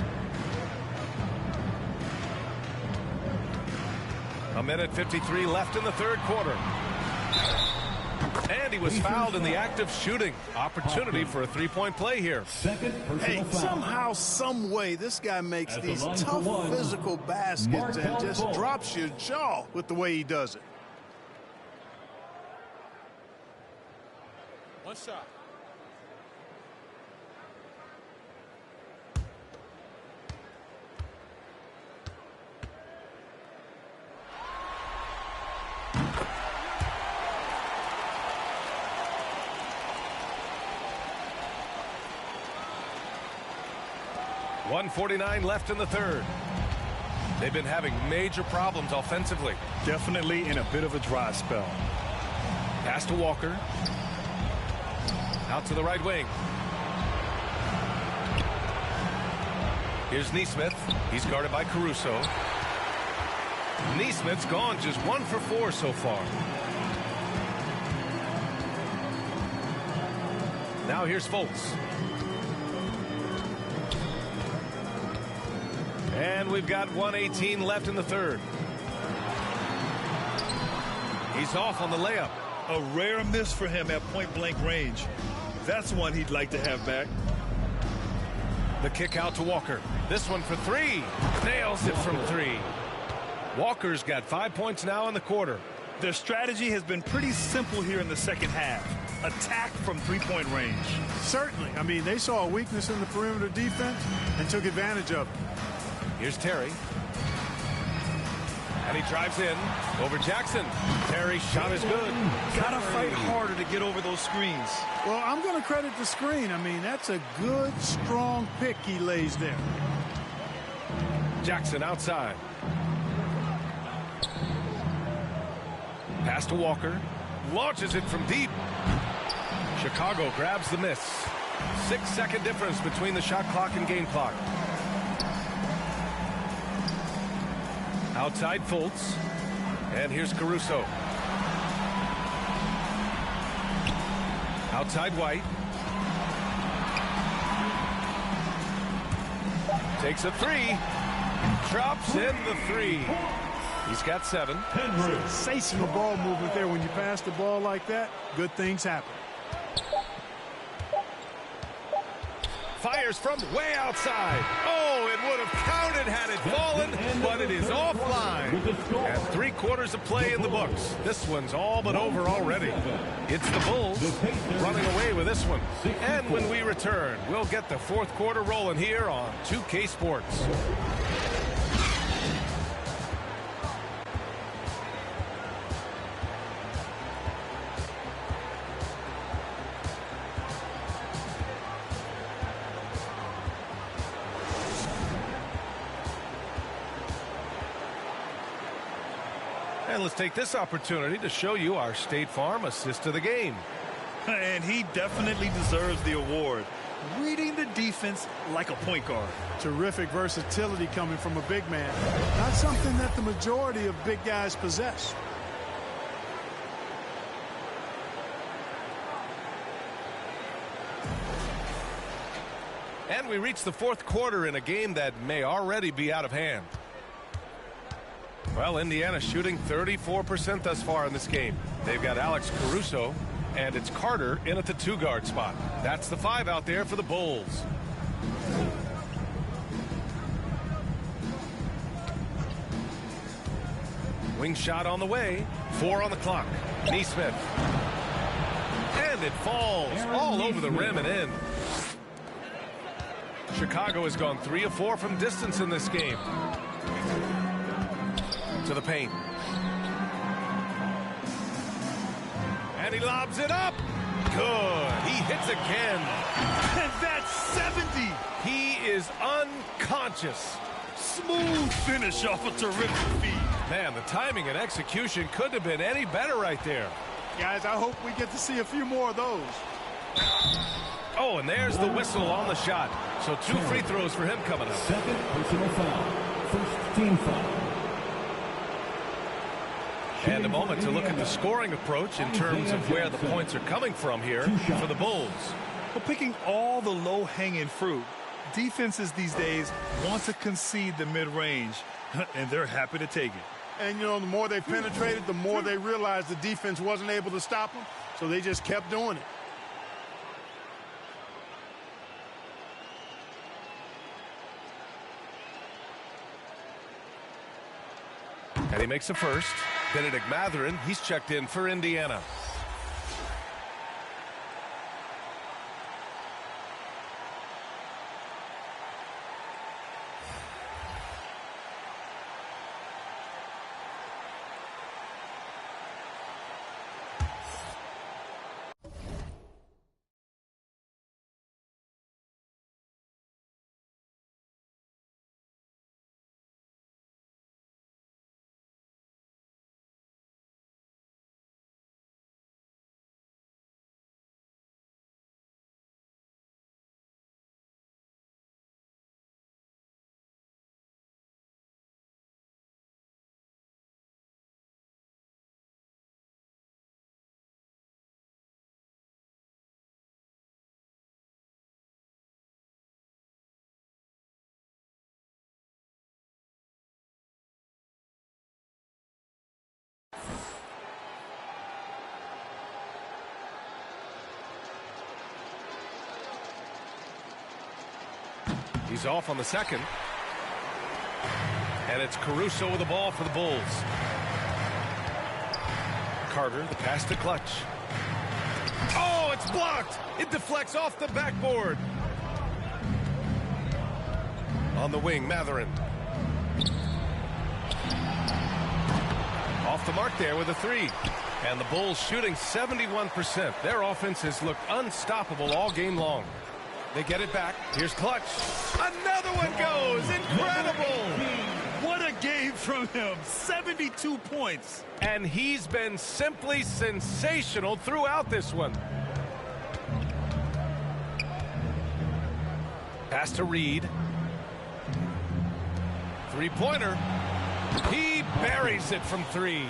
A minute 53 left in the third quarter. And he was fouled in the act of shooting. Opportunity for a three-point play here. Hey, somehow, some way, this guy makes these tough physical baskets and just drops your jaw with the way he does it. One shot. .149 left in the third. They've been having major problems offensively. Definitely in a bit of a dry spell. Pass to Walker. Out to the right wing. Here's Nesmith. He's guarded by Caruso. Nesmith's gone just 1 for 4 so far. Now here's Fultz. And we've got 1:18 left in the third. He's off on the layup. A rare miss for him at point-blank range. That's one he'd like to have back. The kick out to Walker. This one for 3. Nails it from 3. Walker's got 5 points now in the quarter. Their strategy has been pretty simple here in the second half. Attack from three-point range. Certainly. I mean, they saw a weakness in the perimeter defense and took advantage of it. Here's Terry. And he drives in over Jackson. Terry's shot is good. Gotta fight harder to get over those screens. Well, I'm going to credit the screen. I mean, that's a good, strong pick he lays there. Jackson outside. Pass to Walker. Launches it from deep. Chicago grabs the miss. 6-second difference between the shot clock and game clock. Outside Fultz. And here's Caruso. Outside White. Takes a 3. Drops in the 3. He's got 7. Sensational ball movement there. When you pass the ball like that, good things happen. Fires from way outside. Oh, it would have counted had it fallen, but it is offline. And 3 quarters of play in the books. This one's all but over already. It's the Bulls running away with this one. And when we return, we'll get the 4th quarter rolling here on 2K Sports. And let's take this opportunity to show you our State Farm assist of the game. And he definitely deserves the award. Reading the defense like a point guard. Terrific versatility coming from a big man. Not something that the majority of big guys possess. And we reach the 4th quarter in a game that may already be out of hand. Well, Indiana shooting 34% thus far in this game. They've got Alex Caruso, and it's Carter in at the 2-guard spot. That's the 5 out there for the Bulls. Wing shot on the way. 4 on the clock. Nesmith. And it falls all over the rim and in. Chicago has gone 3 of 4 from distance in this game. To the paint. And he lobs it up. Good. He hits again. And that's 70. He is unconscious. Smooth finish off a terrific feed. Man, the timing and execution couldn't have been any better right there. Guys, I hope we get to see a few more of those. Oh, and there's the whistle on the shot. So 2 free throws for him coming up. Second personal foul. First team foul. And a moment to look at the scoring approach in terms of where the points are coming from here for the Bulls. Well, picking all the low-hanging fruit, defenses these days want to concede the mid-range, and they're happy to take it. And, you know, the more they penetrated, the more they realized the defense wasn't able to stop them, so they just kept doing it. And he makes a first. Benedict Mathurin, he's checked in for Indiana. He's off on the second. And it's Caruso with the ball for the Bulls. Carter, the pass to Clutch. Oh, it's blocked. It deflects off the backboard. On the wing, Mathurin. Off the mark there with a 3. And the Bulls shooting 71%. Their offense has looked unstoppable all game long. They get it back. Here's Clutch. Another one goes. Incredible. What a game from him. 72 points. And he's been simply sensational throughout this one. Pass to Reed. 3-pointer. He buries it from 3.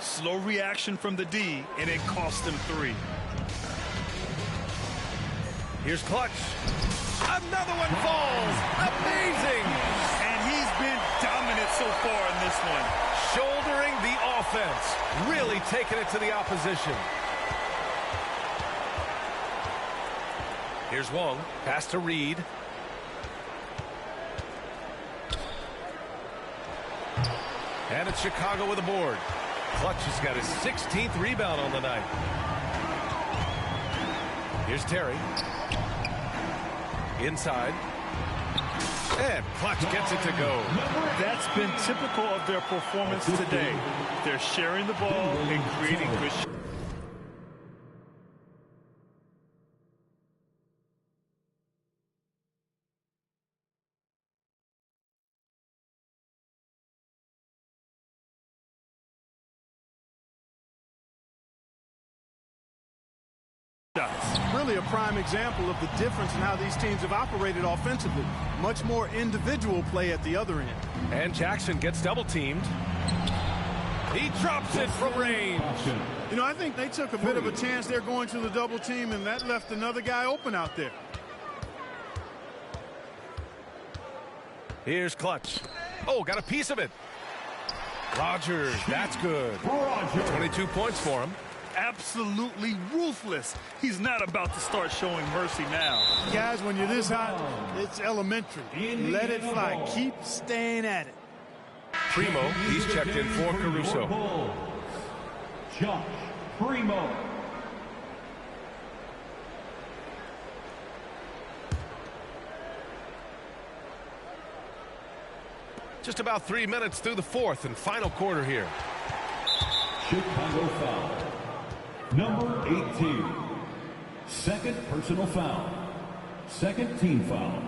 Slow reaction from the D, and it cost them 3. Here's Clutch. Another one falls. Amazing. And he's been dominant so far in this one. Shouldering the offense. Really taking it to the opposition. Here's Wong. Pass to Reed. And it's Chicago with a board. Clutch has got his 16th rebound on the night. Here's Terry. Inside. And Clutch gets it to go. That's been typical of their performance today. They're sharing the ball and creating good shots. Really a prime example of the difference in how these teams have operated offensively. Much more individual play at the other end. And Jackson gets double teamed. He drops it from range. You know, I think they took a bit of a chance there going to the double team, and that left another guy open out there. Here's Clutch. Oh, got a piece of it. Rogers, that's good. 22 points for him. Absolutely ruthless. He's not about to start showing mercy now. Guys, when you're this hot, it's elementary. Let it fly. Keep staying at it. Primo. He's checked in for Caruso. Josh Primo. Just about 3 minutes through the fourth and final quarter here. Chicago foul. Number 18. Second personal foul. Second team foul.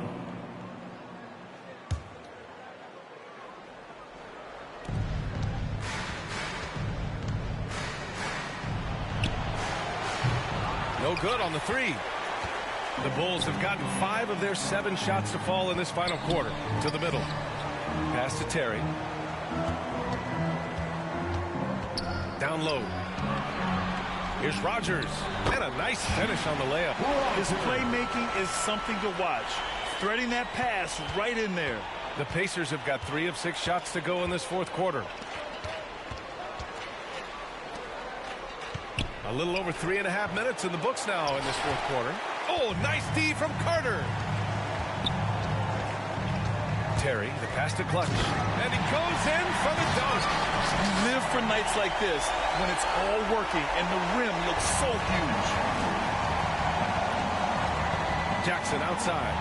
No good on the three. The Bulls have gotten 5 of their 7 shots to fall in this final quarter. To the middle. Pass to Terry. Down low. Here's Rogers. And a nice finish on the layup. His playmaking is something to watch. Threading that pass right in there. The Pacers have got 3 of 6 shots to go in this fourth quarter. A little over 3.5 minutes in the books now in this fourth quarter. Oh, nice D from Carter. Terry, the pass to Clutch. And he goes in for the dunk. You live for nights like this when it's all working and the rim looks so huge. Jackson outside.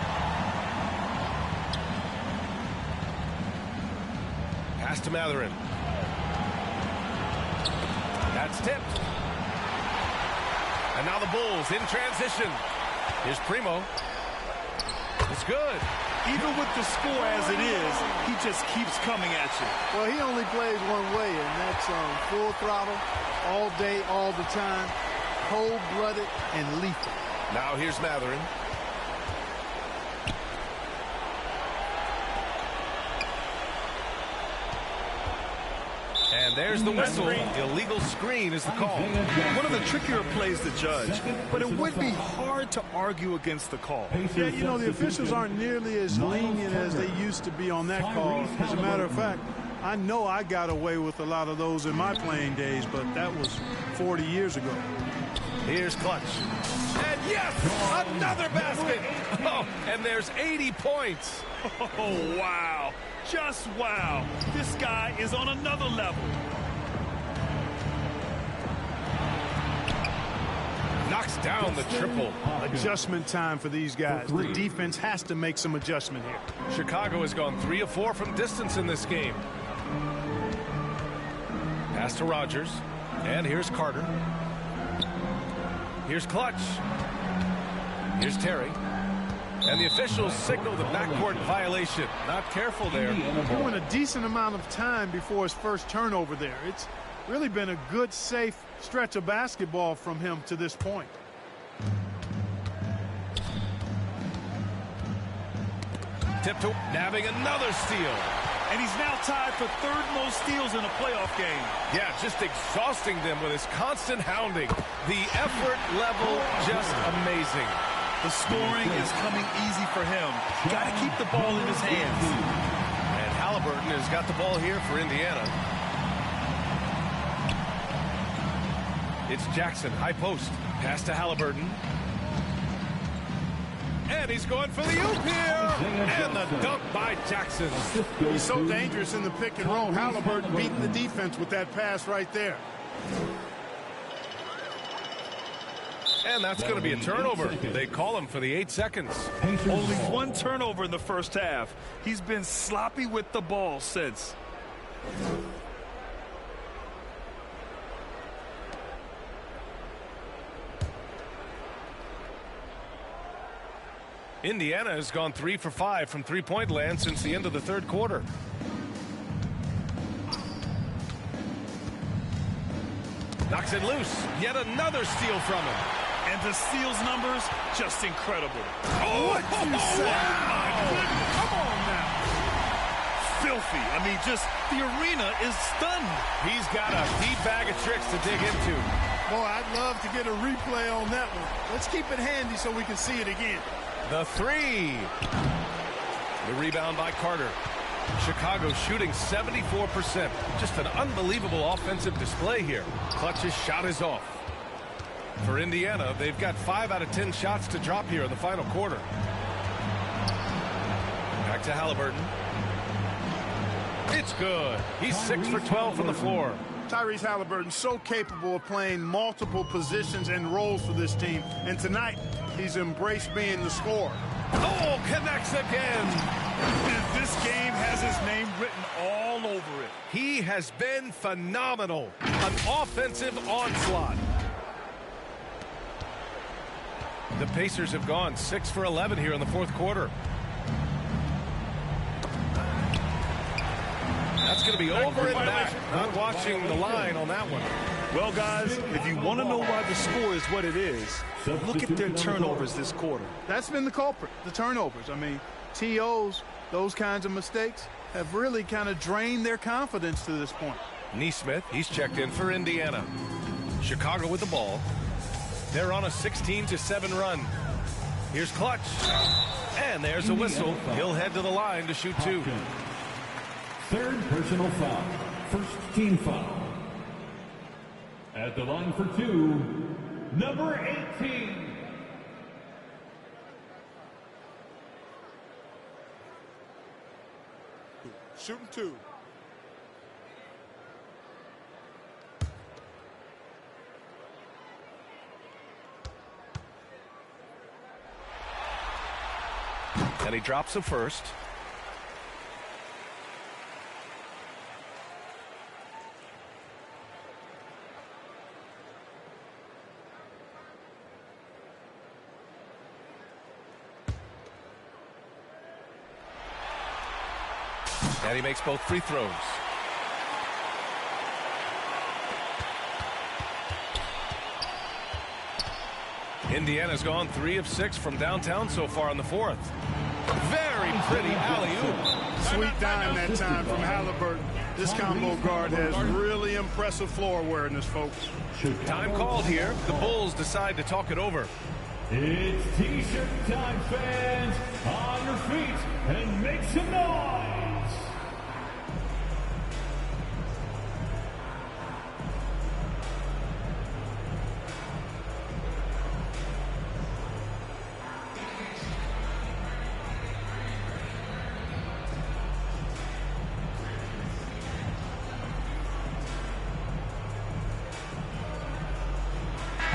Pass to Mathurin. That's tipped. And now the Bulls in transition. Here's Primo. It's good. Even with the score as it is, he just keeps coming at you. Well, he only plays one way, and that's full throttle, all day, all the time, cold-blooded and lethal. Now here's Mathurin. And there's the whistle. Illegal screen is the call. One of the trickier plays to judge, but it would be hard to argue against the call. Yeah, you know, the officials aren't nearly as lenient as they used to be on that call. As a matter of fact, I know I got away with a lot of those in my playing days, but that was 40 years ago. Here's Clutch. And yes, another basket. Oh, and there's 80 points. Oh, wow. Just wow. This guy is on another level. Knocks down the triple. Adjustment time for these guys. The defense has to make some adjustment here. Chicago has gone 3 of 4 from distance in this game. Pass to Rogers. And here's Carter. Here's Clutch. Here's Terry. And the officials signal the backcourt violation. Not careful there. He went a decent amount of time before his first turnover there. It's really been a good, safe stretch of basketball from him to this point. Tip to nabbing another steal. And he's now tied for 3rd most steals in a playoff game. Yeah, just exhausting them with his constant hounding. The effort level just amazing. The scoring is coming easy for him. Got to keep the ball in his hands. And Halliburton has got the ball here for Indiana. It's Jackson, high post. Pass to Halliburton. And he's going for the oop here. And the dunk by Jackson. He's so dangerous in the pick and roll. Halliburton beating the defense with that pass right there. And that's going to be a turnover. They call him for the 8 seconds. Only 1 turnover in the first half. He's been sloppy with the ball since. Indiana has gone 3 for 5 from three-point land since the end of the third quarter. Knocks it loose. Yet another steal from him. And the steals numbers, just incredible. Oh, what you say? Come on now. Filthy. I mean, just the arena is stunned. He's got a deep bag of tricks to dig into. Boy, I'd love to get a replay on that one. Let's keep it handy so we can see it again. The three. The rebound by Carter. Chicago shooting 74%. Just an unbelievable offensive display here. Clutch's shot is off. For Indiana, they've got 5 out of 10 shots to drop here in the final quarter. Back to Halliburton. It's good. He's 6 for 12 from the floor. Tyrese Halliburton so capable of playing multiple positions and roles for this team. And tonight, he's embraced being the scorer. Oh, connects again. This game has his name written all over it. He has been phenomenal. An offensive onslaught. The Pacers have gone 6 for 11 here in the fourth quarter. That's going to be over and back. Not watching the line on that one. Well, guys, if you want to know why the score is what it is, look at their turnovers this quarter. That's been the culprit, the turnovers. I mean, TOs, those kinds of mistakes have really kind of drained their confidence to this point. Nesmith, he's checked in for Indiana. Chicago with the ball. They're on a 16-7 run. Here's Clutch. And there's a whistle. He'll head to the line to shoot 2. Third personal foul. First team foul. At the line for 2, number 18. Shooting 2. And he drops the first. And he makes both free throws. Indiana's gone 3 of 6 from downtown so far in the fourth. Very pretty alley-oop. Sweet dime that time from Halliburton. This combo guard has really impressive floor awareness, folks. Time called here. The Bulls decide to talk it over. It's T-shirt time, fans. On your feet and make some noise.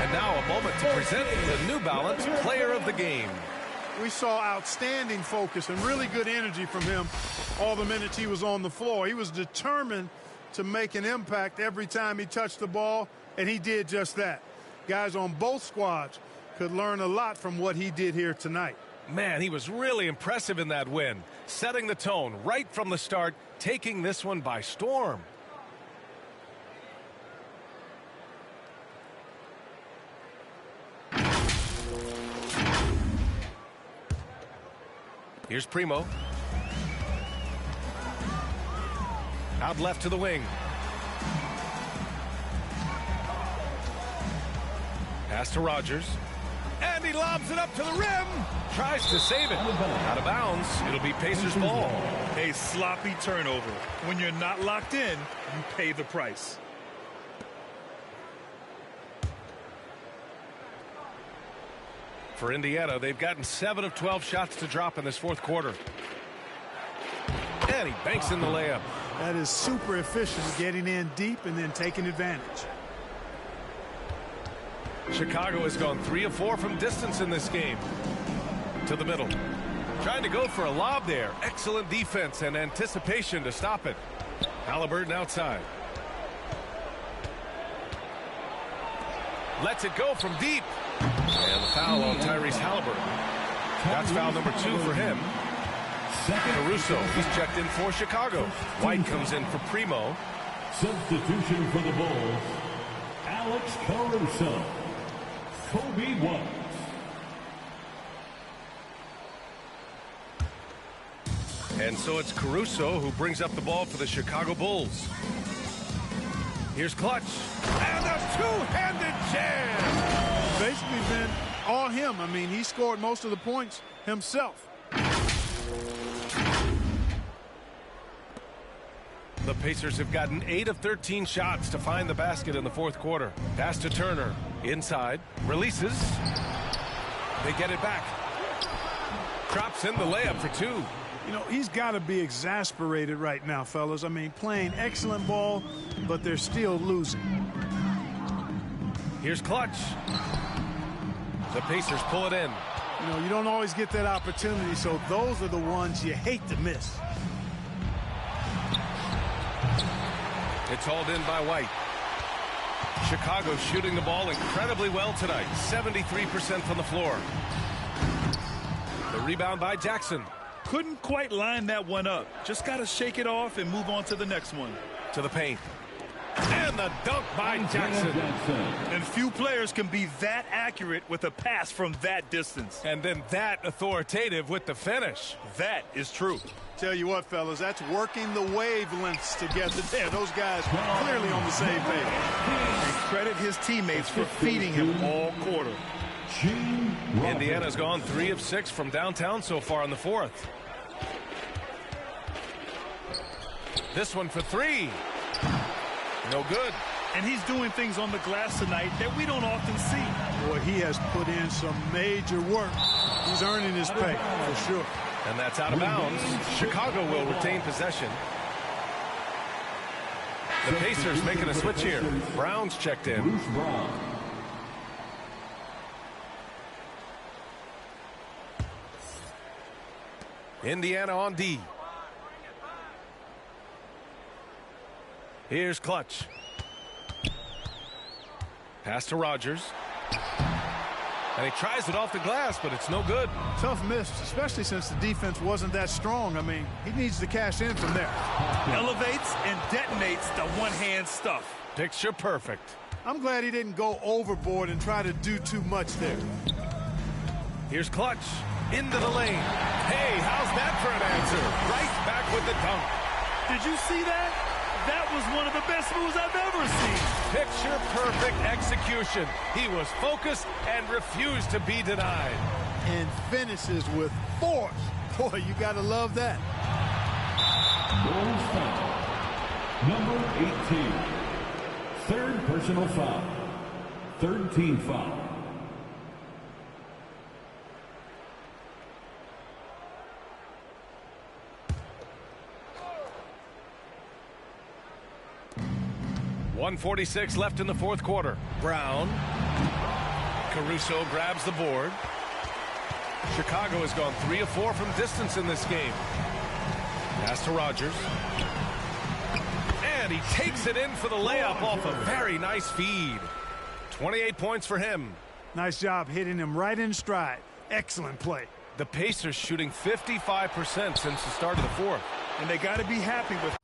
And now a moment to present the New Balance Player of the Game. We saw outstanding focus and really good energy from him all the minutes he was on the floor. He was determined to make an impact every time he touched the ball, and he did just that. Guys on both squads could learn a lot from what he did here tonight. Man, he was really impressive in that win, setting the tone right from the start, taking this one by storm. Here's Primo. Out left to the wing. Pass to Rogers. And he lobs it up to the rim. Tries to save it. Out of bounds. It'll be Pacers ball. A sloppy turnover. When you're not locked in, you pay the price. For Indiana, they've gotten 7 of 12 shots to drop in this fourth quarter. And he banks in the layup. That is super efficient, getting in deep and then taking advantage. Chicago has gone 3 of 4 from distance in this game. To the middle. Trying to go for a lob there. Excellent defense and anticipation to stop it. Halliburton outside. Lets it go from deep. And the foul on Tyrese Halliburton. That's foul number 2 for him. Caruso, he's checked in for Chicago. White comes in for Primo. Substitution for the Bulls, Alex Caruso. Kobe White. And so it's Caruso who brings up the ball for the Chicago Bulls. Here's Clutch. And a two-handed jam. Basically been all him. I mean, he scored most of the points himself. The Pacers have gotten 8 of 13 shots to find the basket in the fourth quarter. Pass to Turner. Inside. Releases. They get it back. Drops in the layup for 2. You know, he's got to be exasperated right now, fellas. I mean, playing excellent ball, but they're still losing. Here's Clutch. The Pacers pull it in. You know, you don't always get that opportunity, so those are the ones you hate to miss. It's hauled in by White. Chicago shooting the ball incredibly well tonight. 73% from the floor. The rebound by Jackson. Couldn't quite line that one up. Just got to shake it off and move on to the next one. To the paint. And the dunk by Jackson. And few players can be that accurate with a pass from that distance. And then that authoritative with the finish. That is true. Tell you what, fellas, that's working the wavelengths together there. Those guys clearly on the same page. And credit his teammates for feeding him all quarter. Indiana's gone 3 of 6 from downtown so far in the fourth. This one for 3. No good. And he's doing things on the glass tonight that we don't often see. Boy, he has put in some major work. He's earning his pay, for sure. And that's out of bounds. Chicago will retain possession. The Pacers making a switch here. Brown's checked in. Indiana on D. Here's Clutch. Pass to Rogers. And he tries it off the glass, but it's no good. Tough miss, especially since the defense wasn't that strong. I mean, he needs to cash in from there. Elevates and detonates the one-hand stuff. Picture perfect. I'm glad he didn't go overboard and try to do too much there. Here's Clutch. Into the lane. Hey, how's that for an answer? Right back with the dunk. Did you see that? That was one of the best moves I've ever seen. Picture perfect execution. He was focused and refused to be denied. And finishes with force. Boy, you got to love that. Bulls foul. Number 18. Third personal foul. Third team foul. .146 left in the fourth quarter. Brown. Caruso grabs the board. Chicago has gone 3 of 4 from distance in this game. Pass to Rogers. And he takes it in for the layup off a very nice feed. 28 points for him. Nice job hitting him right in stride. Excellent play. The Pacers shooting 55% since the start of the fourth. And they got to be happy with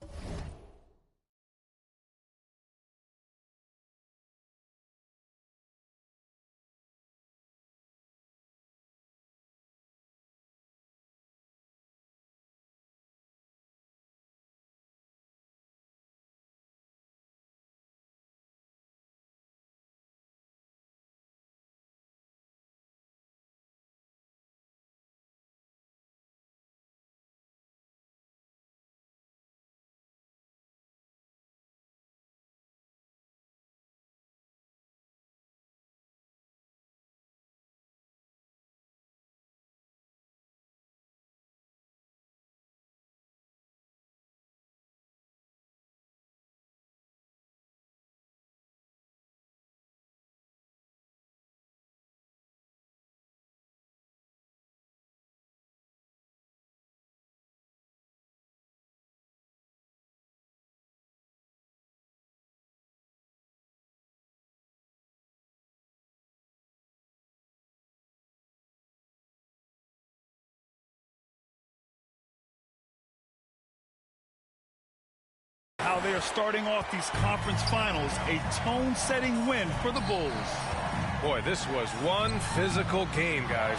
how they are starting off these conference finals. A tone-setting win for the Bulls. Boy, this was one physical game, guys.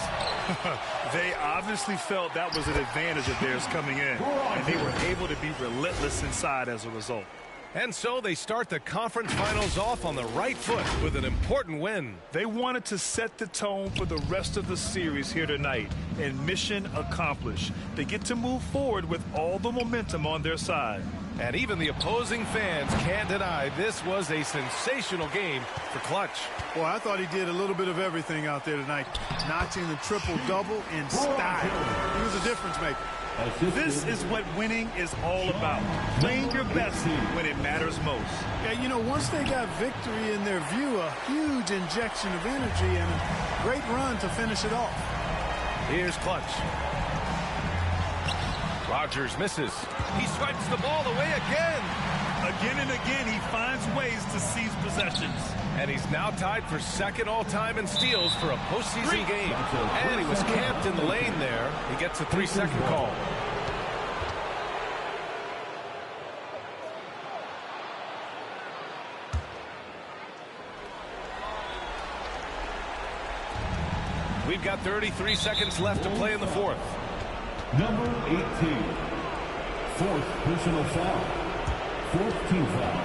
They obviously felt that was an advantage of theirs coming in, and they were able to be relentless inside as a result. And so they start the conference finals off on the right foot with an important win. They wanted to set the tone for the rest of the series here tonight, and mission accomplished. They get to move forward with all the momentum on their side. And even the opposing fans can't deny this was a sensational game for Clutch. Boy, I thought he did a little bit of everything out there tonight. Notching the triple-double in style. He was a difference maker. This is what winning is all about. Playing your best when it matters most. Yeah, you know, once they got victory in their view, a huge injection of energy and a great run to finish it off. Here's Clutch. Rogers misses. He swipes the ball away again. Again and again, he finds ways to seize possessions. And he's now tied for second all-time in steals for a postseason game. And he was camped in the lane there. He gets a 3-second call. We've got 33 seconds left to play in the fourth. Number 18. Fourth personal foul. Fourth team foul.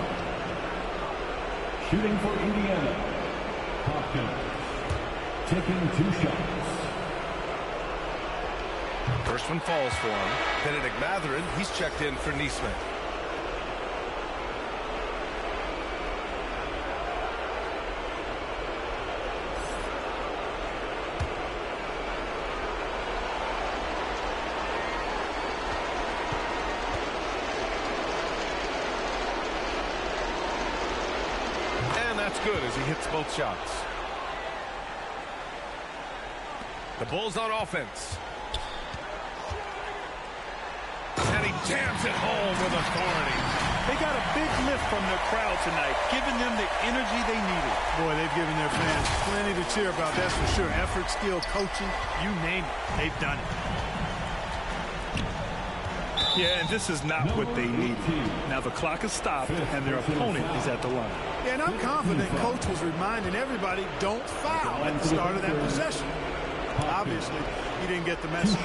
Shooting for Indiana. Hopkins. Taking 2 shots. First one falls for him. Benedict Mathurin, he's checked in for Neesmith. Good as he hits both shots. The Bulls on offense. And he jams it home with authority. They got a big lift from their crowd tonight, giving them the energy they needed. Boy, they've given their fans plenty to cheer about, that's for sure. Effort, skill, coaching, you name it, they've done it. Yeah, and this is not what they needed. Now the clock is stopped, and their opponent is at the line. Yeah, and I'm confident Coach was reminding everybody, don't foul at the start of that possession. Obviously, he didn't get the message.